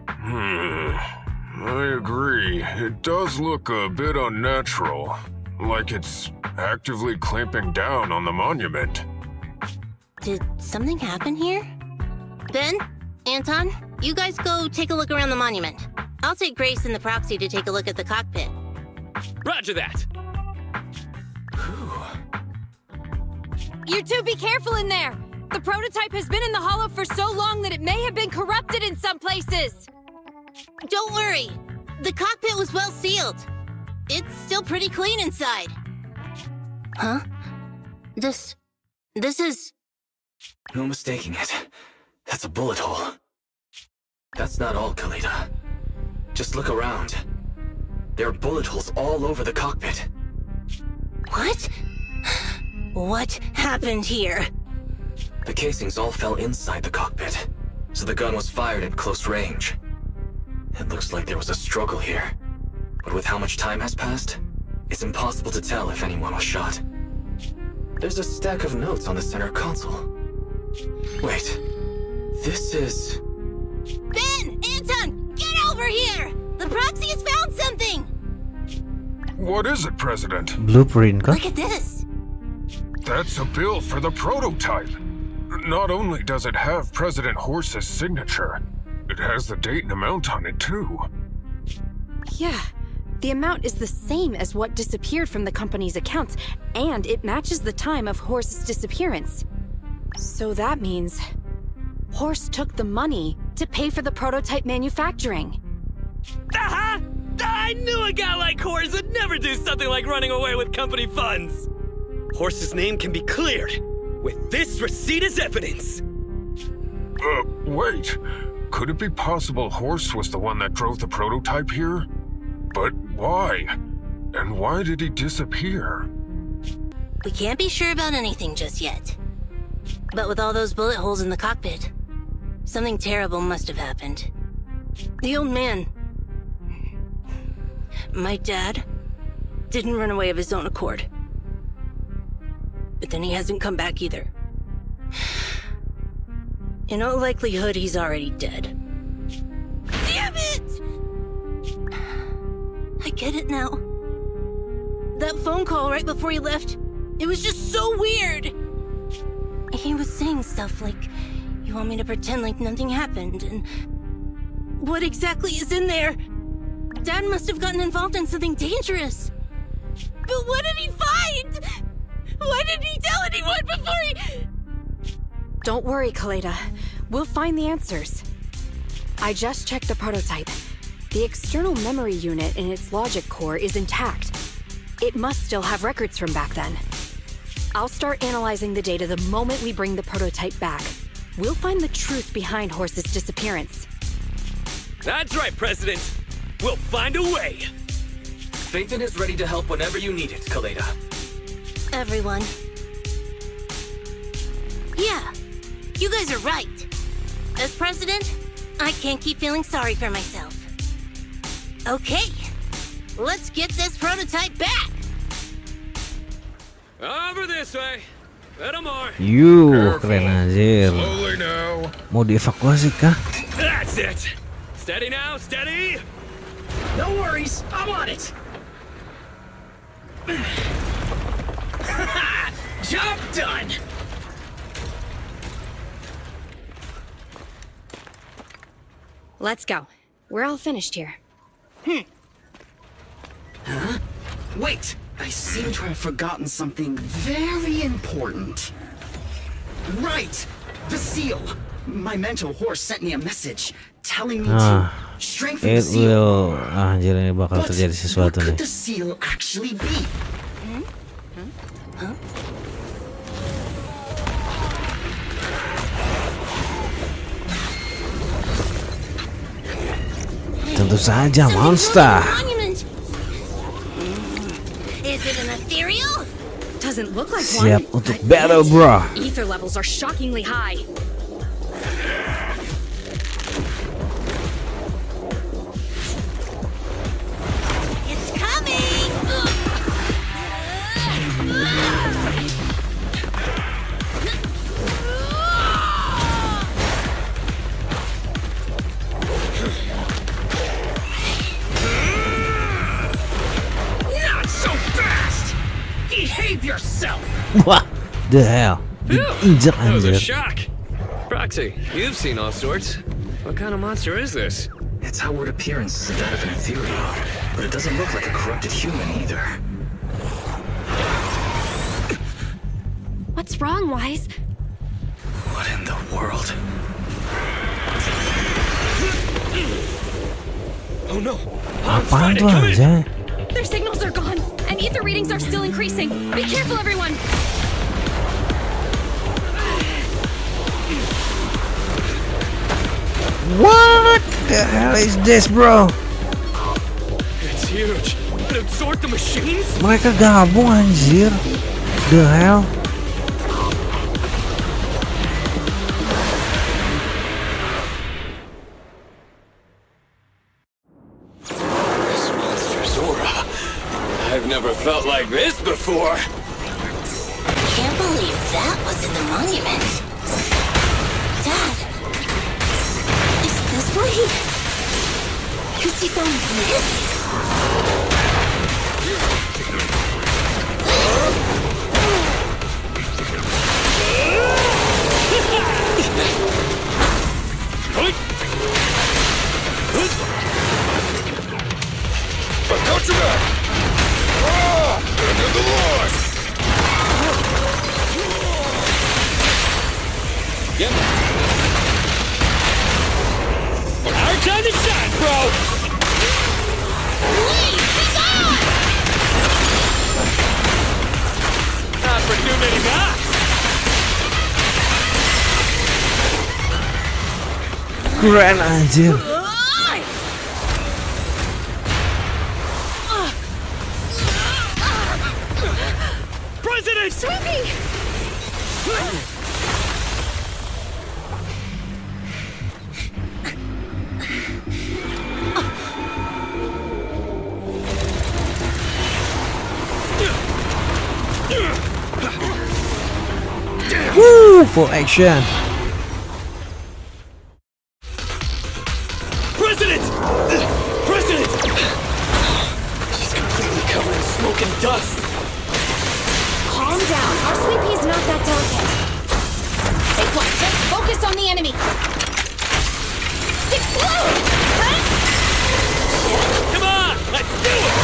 I agree. It does look a bit unnatural. Like it's actively clamping down on the monument. Did something happen here? Ben? Anton? You guys go take a look around the monument. I'll take Grace and the proxy to take a look at the cockpit. Roger that! You two be careful in there! The prototype has been in the hollow for so long that it may have been corrupted in some places! Don't worry. The cockpit was well sealed. It's still pretty clean inside. Huh? This is... No mistaking it. That's a bullet hole. That's not all, Kaleda. Just look around. There are bullet holes all over the cockpit. What? What happened here? The casings all fell inside the cockpit, so the gun was fired at close range. It looks like there was a struggle here, but with how much time has passed, it's impossible to tell if anyone was shot. There's a stack of notes on the center console. Wait, this is... Ben! Anton! Get over here! The proxy has found something! What is it, President? Blueprint kah? Look at this! That's a bill for the prototype. Not only does it have President Horse's signature, it has the date and amount on it, too. Yeah, the amount is the same as what disappeared from the company's accounts, and it matches the time of Horse's disappearance. So that means Horse took the money to pay for the prototype manufacturing. Aha! I knew a guy like Horse would never do something like running away with company funds! Horse's name can be cleared, with this receipt as evidence! Wait. Could it be possible Horse was the one that drove the prototype here? But why? And why did he disappear? We can't be sure about anything just yet. But with all those bullet holes in the cockpit, something terrible must have happened. The old man... my dad didn't run away of his own accord. But then he hasn't come back either. In all likelihood, he's already dead. Damn it! I get it now. That phone call right before he left, it was just so weird. He was saying stuff like, you want me to pretend like nothing happened, and what exactly is in there? Dad must have gotten involved in something dangerous. But what did he find? Why didn't he tell anyone before he... Don't worry, Kaleda. We'll find the answers. I just checked the prototype. The external memory unit in its logic core is intact. It must still have records from back then. I'll start analyzing the data the moment we bring the prototype back. We'll find the truth behind Horse's disappearance. That's right, President. We'll find a way. Phaethon is ready to help whenever you need it, Kaleda. everyone. Yeah, you guys are right. As president, I can't keep feeling sorry for myself. Okay, let's get this prototype back. Over this way. Little more. Keren anjir. Slowly now. Mau dievakuasi kah? That's it. Steady now, steady. No worries, I'm on it. Job done. Let's go. We're all finished here. Huh? Wait, I seem to have forgotten something very important. Right, the seal. My mental horse sent me a message telling me to strengthen the It seal. will. Anjir, ini bakal But terjadi sesuatu what nih. could the seal actually be? Tentu saja monster. Monument. Is it an ethereal? Doesn't look like Siap one. untuk battle, bro. Ether levels are shockingly high. It's coming. Not so fast! Behave yourself! Wah, the hell. Diinjak That was a anjir. shock. Proxy, you've seen all sorts. What kind of monster is this? Its outward appearance is that of an ethereal, but it doesn't look like a corrupted human either. What's wrong, Wise? What in the world? Oh no! Apaan tuh anjir? Their signals are gone, and ether readings are still increasing. Be careful, everyone. What the hell is this, bro? It's huge. It absorbed the machines? Mereka gabung anjir. The hell? This monster's aura. I've never felt like this before. Can't believe that was in the monument. Dad, is this what he... Is he found this? I got you back! End of the line! Yep. Our time to shine, bro! Wait, he's on! Not for too many knocks! Keren anjir. President! Sweepy! Woo! Full action. President! President! She's completely covered in smoke and dust. Calm down. Our sweepy's not that delicate. Say what? Just focus on the enemy. Explode! Huh? Come on, let's do it!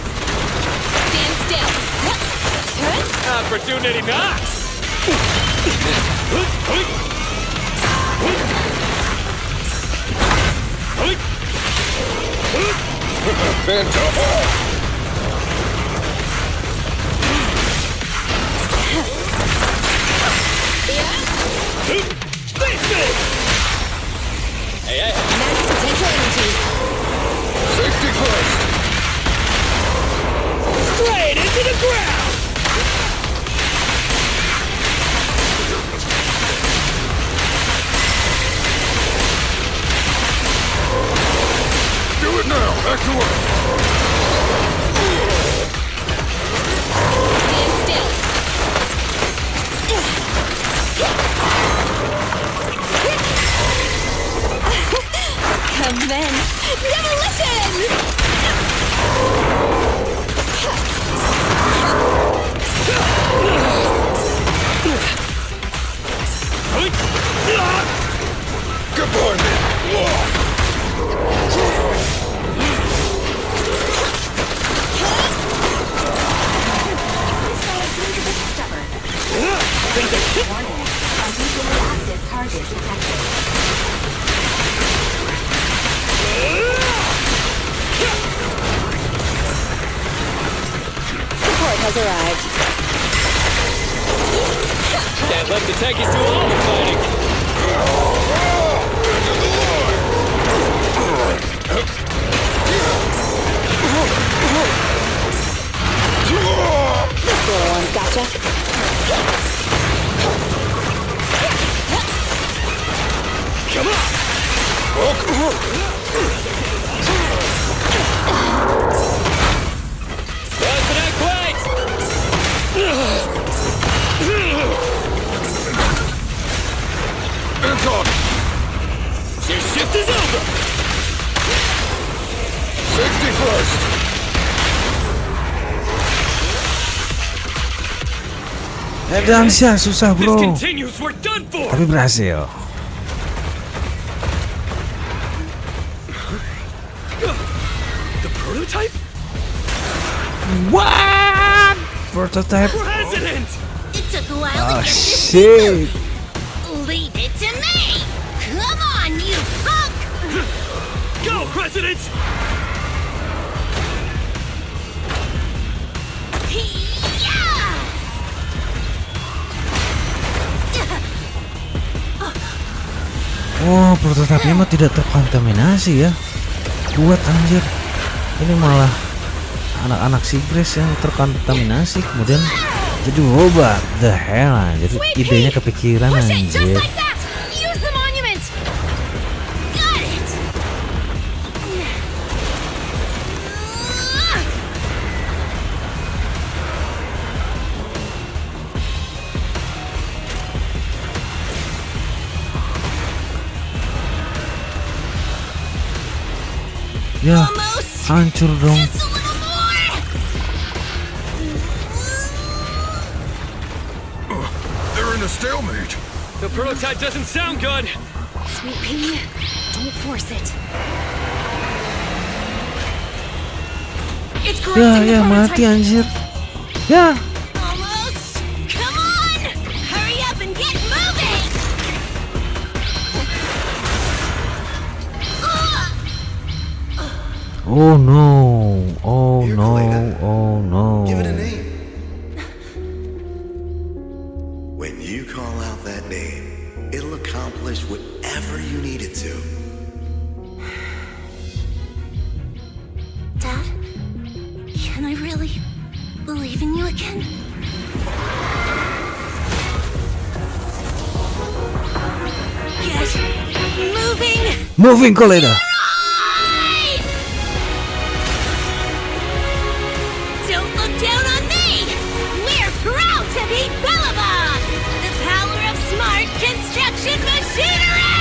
Stand still. Opportunity knocks! Fantastic! Face it! ground! Do it now! Back to work! Stand still. Commence demolition! Goodbye, man! Warning. Unusually active target detected. Support has arrived. Can't let the techies do all the fighting. This little one's gotcha. Come on! That's not quite! It's on! Your shift is over! Safety first! Dan sih susah This bro, continues, we're done for! tapi berhasil. The prototype? What? Prototype? President! It took a while Oh to get this shit. Leave it to me! Come on, you punk! Go, President! Oh, prototipenya mah tidak terkontaminasi ya. Kuat anjir. Ini malah anak-anak si Grace yang terkontaminasi kemudian jadi obat. The hell anjir. Idenya kepikiran Push it just anjir. like that! Use the monument! Got it! Ya, hancur dong. Just a little more! They're in a stalemate! The prototype doesn't sound good! Sweet pea, don't force it. It's Ya, corrupting ya the mati prototype. anjir. Ya. Almost! Come on! Hurry up and get moving! Oh no. Oh no. Oh no. Give it a name. When you call out that name, it'll accomplish whatever you need it to. Dad, can I really believe in you again? Get moving! Moving Koleda. Don't look down on me! We're proud to be belobog! The power of smart construction machinery!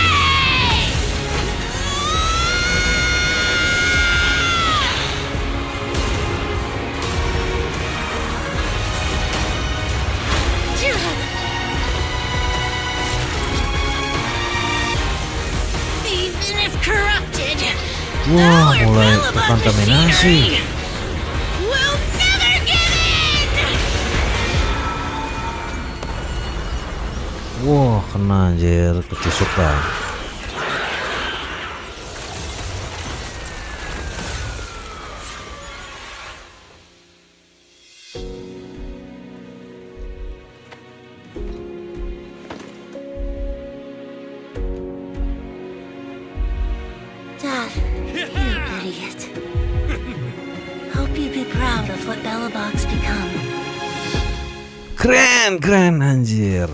Even if corrupted, Wah, our mulai belobog terkontaminasi. machinery will never give in! Wah, kena anjir, ketusuk lah. Dad, you idiot. Hope you'd be proud of what belobog's become. Keren anjir.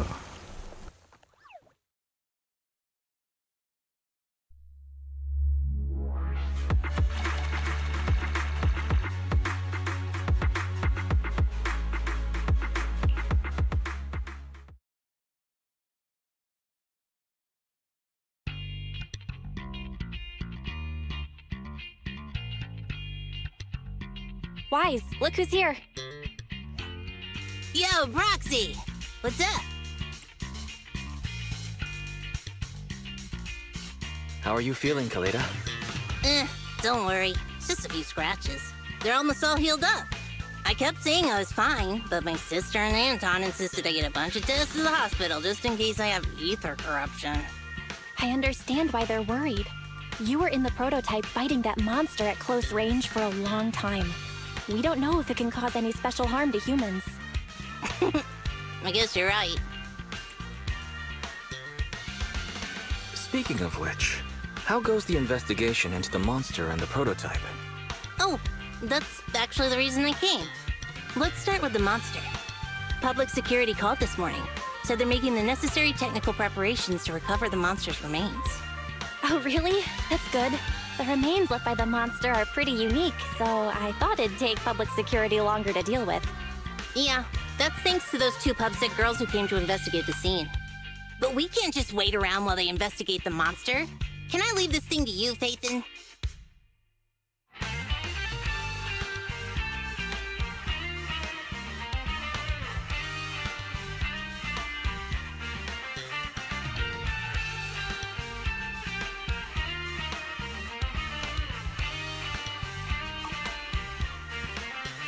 Wise, look who's here. Yo, Broxy! What's up? How are you feeling, Kaleda? Don't worry. It's just a few scratches. They're almost all healed up. I kept saying I was fine, but my sister and Anton insisted I get a bunch of tests at the hospital just in case I have ether corruption. I understand why they're worried. You were in the prototype fighting that monster at close range for a long time. We don't know if it can cause any special harm to humans. I guess you're right. Speaking of which, how goes the investigation into the monster and the prototype? Oh, that's actually the reason I came. Let's start with the monster. Public security called this morning. Said they're making the necessary technical preparations to recover the monster's remains. Oh, really? That's good. The remains left by the monster are pretty unique, so I thought it'd take public security longer to deal with. Yeah, that's thanks to those two pubsec girls who came to investigate the scene. But we can't just wait around while they investigate the monster. Can I leave this thing to you, Phaethon?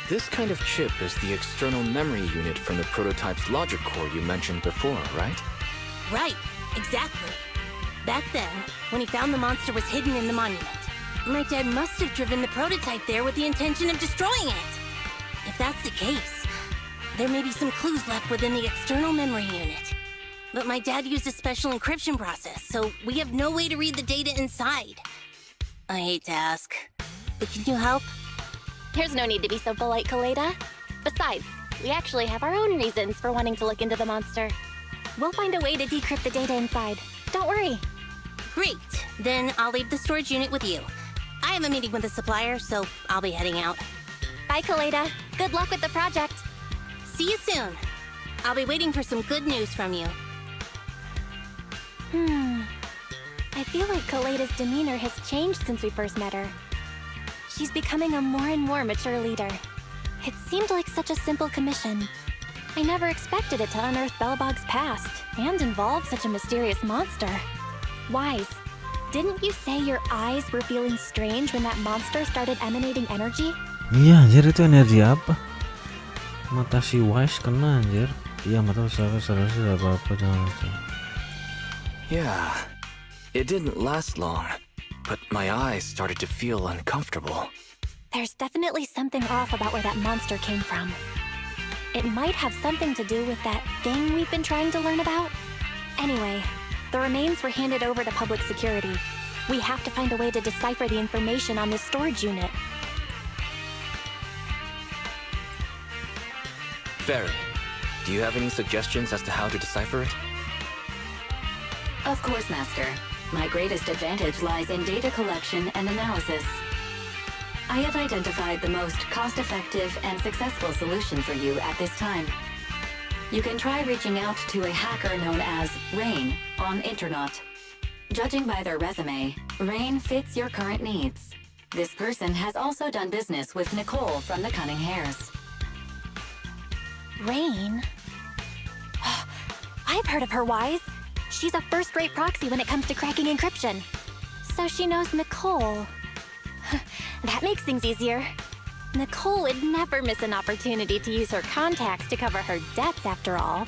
This kind of chip is the external memory unit from the prototype's logic core you mentioned before, right? Right, exactly. Back then, when he found the monster was hidden in the monument, my dad must have driven the prototype there with the intention of destroying it. If that's the case, there may be some clues left within the external memory unit. But my dad used a special encryption process, so we have no way to read the data inside. I hate to ask, but can you help? There's no need to be so polite, Kaleda. Besides, we actually have our own reasons for wanting to look into the monster. We'll find a way to decrypt the data inside. Don't worry. Great. Then I'll leave the storage unit with you. I have a meeting with the supplier, so I'll be heading out. Bye, Kaleda. Good luck with the project. See you soon. I'll be waiting for some good news from you. I feel like Kaleda's demeanor has changed since we first met her. She's becoming a more and more mature leader. It seemed like such a simple commission. I never expected it to unearth belobog's past and involve such a mysterious monster. Wise, didn't you say your eyes were feeling strange when that monster started emanating energy? Iya anjir, itu energi apa? Mata si Wise kena anjir. Iya mata seharusnya apa-apa jangan. Yeah, it didn't last long, but my eyes started to feel uncomfortable. There's definitely something off about where that monster came from. It might have something to do with that thing we've been trying to learn about. Anyway, the remains were handed over to public security. We have to find a way to decipher the information on this storage unit. Fairy, do you have any suggestions as to how to decipher it? Of course, Master. My greatest advantage lies in data collection and analysis. I have identified the most cost-effective and successful solution for you at this time. You can try reaching out to a hacker known as Rain on Internet. Judging by their resume, Rain fits your current needs. This person has also done business with Nicole from the Cunning Hares. Rain? I've heard of her, Wise. She's a first-rate proxy when it comes to cracking encryption. So she knows Nicole. That makes things easier. Nicole would never miss an opportunity to use her contacts to cover her debts, after all.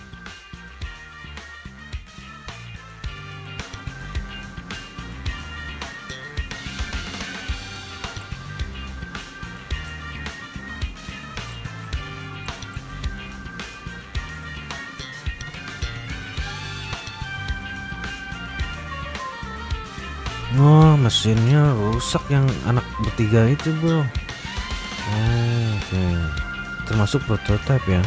Oh, mesinnya rusak yang anak bertiga itu, bro. Oke. Termasuk prototype ya.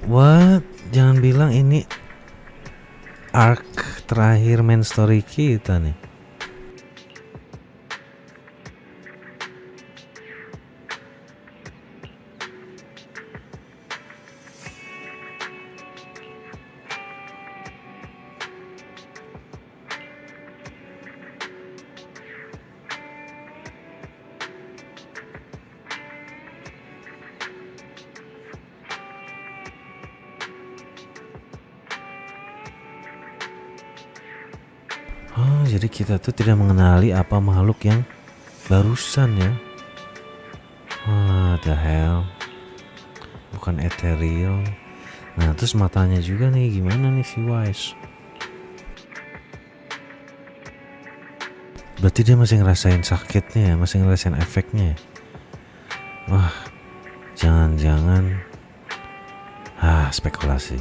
What? Jangan bilang ini arc terakhir main story kita nih. Oh, jadi kita tuh tidak mengenali apa makhluk yang barusan ya. What the hell? Bukan ethereal. Nah, terus matanya juga nih, gimana nih si Wise? Berarti dia masih ngerasain sakitnya ya, masih ngerasain efeknya ya. Wah, jangan-jangan spekulasi.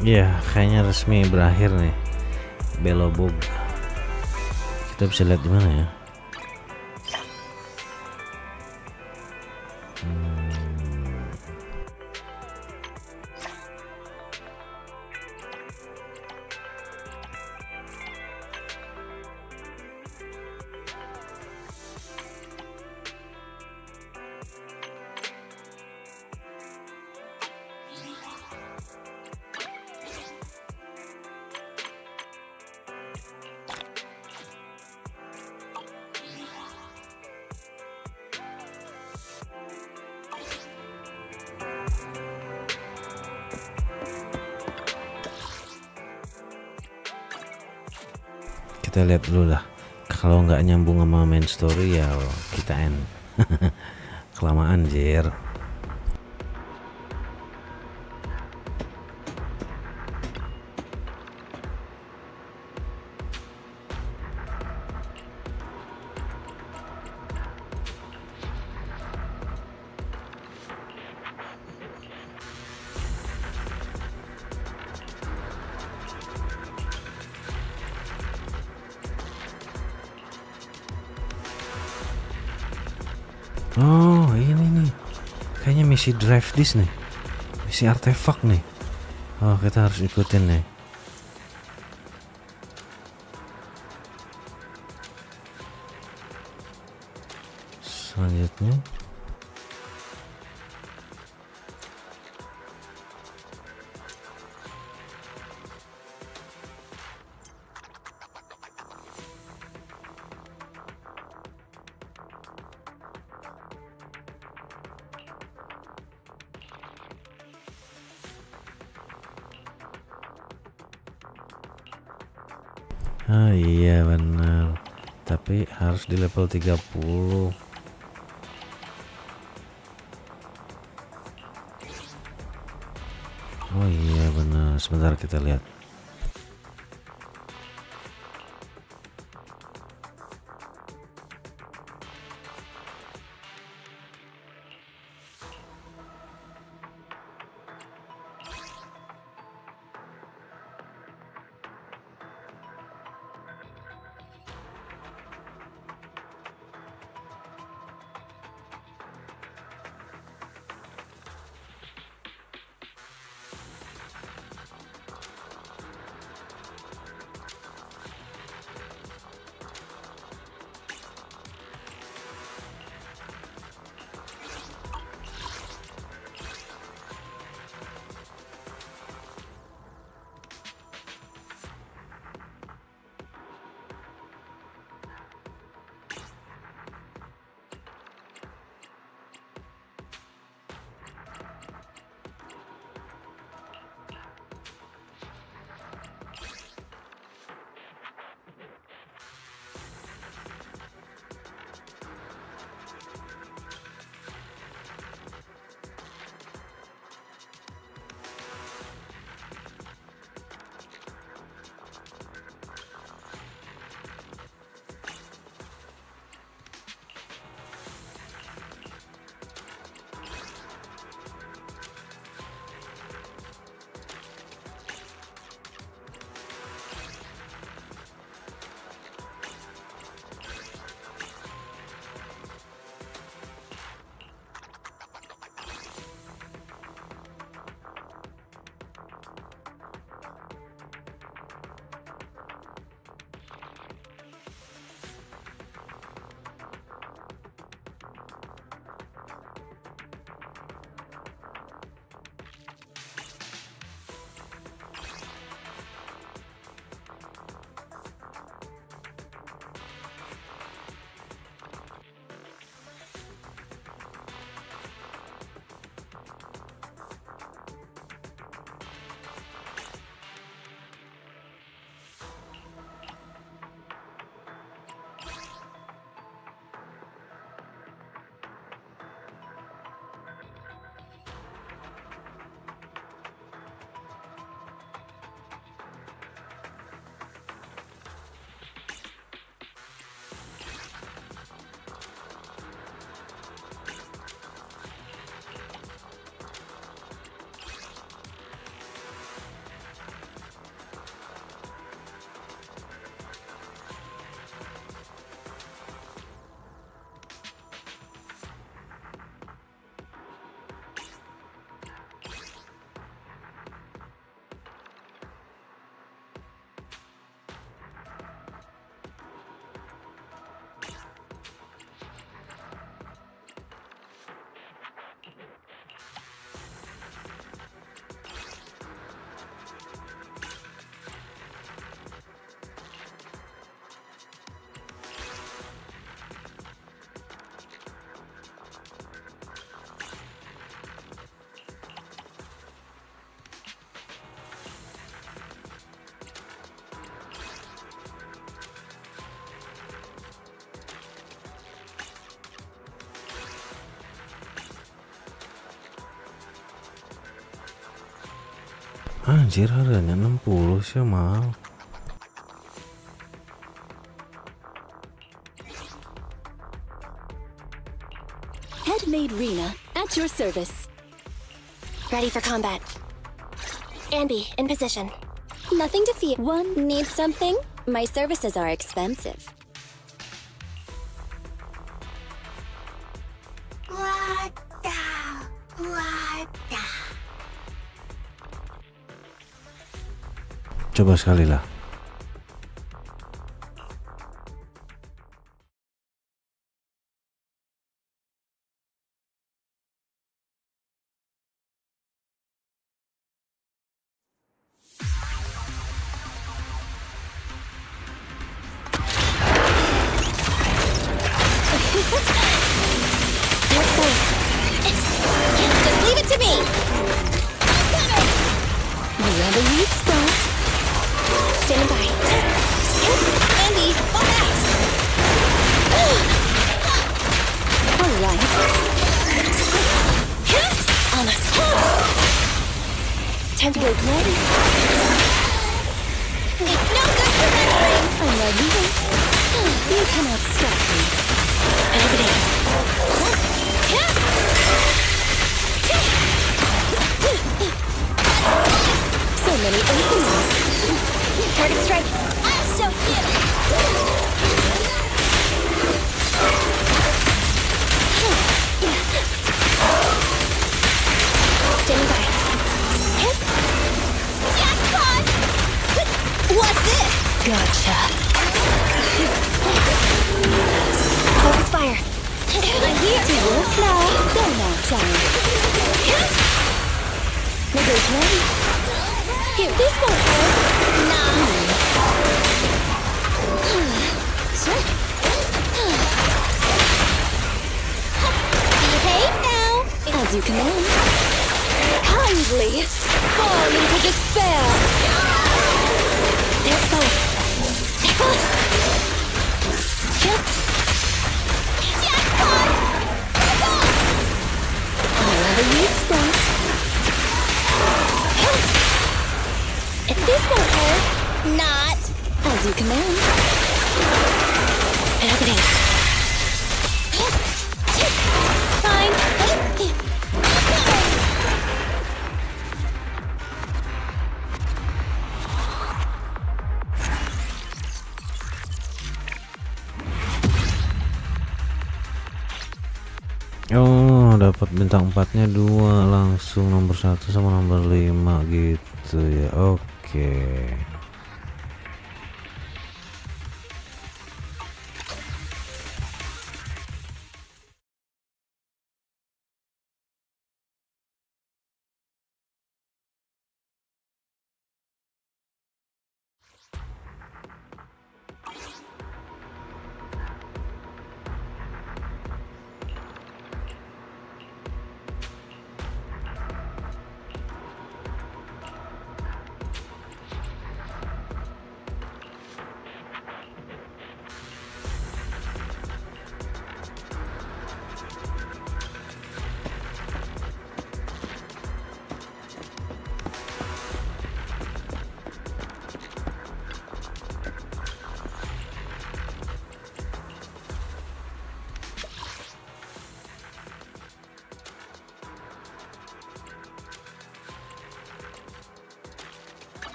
Iya, kayaknya resmi berakhir nih belobog. Kita bisa lihat di mana ya? Kita lihat dulu lah. Kalau nggak nyambung sama main story ya kita end. Kelamaan jir. Oh ini nih, kayaknya misi drive disk nih, misi artefak nih. Oh kita harus ikutin nih. Selanjutnya iya benar, tapi harus di level 30. Oh iya benar, sebentar kita lihat. Anjir, harganya 60 sih mahal. Headmaid Rena, at your service. Ready for combat. Anby, in position. Nothing to fear. One needs something? My services are expensive. Coba sekali lah. Just leave it to me! Another weak spot. Stand by. Andy, fall back! All right. Almost. Time to get ready. It's no good remembering! I'm not leaving. You cannot stop me. So many openings. Target strike. I shall get it! Stand by. Jackpot! What's this? Gotcha. Focus fire. I'm here! To work now. Go now, child. Niggas ready. Here, this won't hurt. Nah. Sure. Behave now! As you command. Kindly fall into despair. There's both. Jackpot! Another weak spot. If this won't hurt, Not. as you command. Happening. Fine. Oh, dapat bintang 4-nya 2 langsung, nomor 1 sama nomor 5 gitu ya. Oke.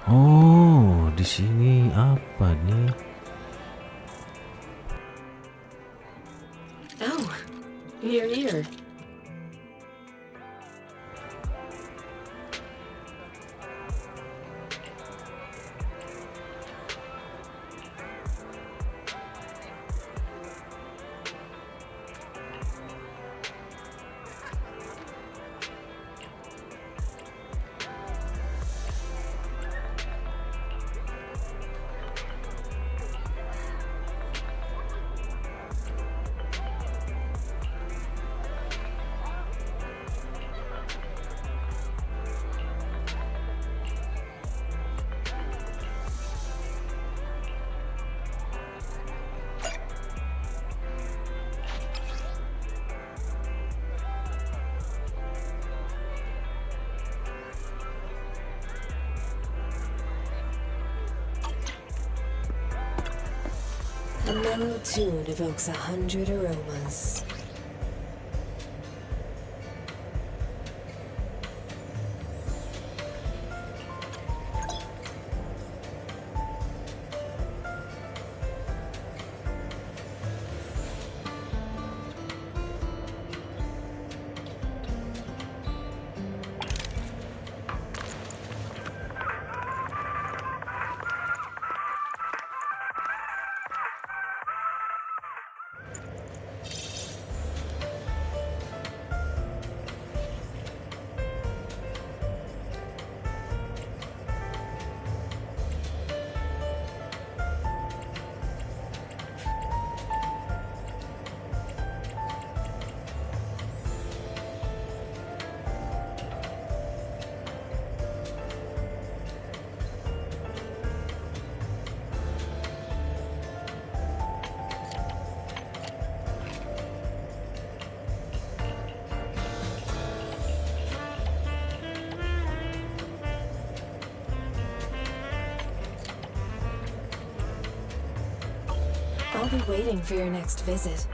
Oh, di sini apa nih? Oh, you're here. A mellow tune evokes 100 aromas. I'll be waiting for your next visit.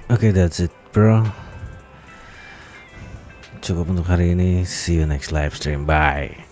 Oke, that's it bro. Cukup untuk hari ini. See you next live stream. Bye.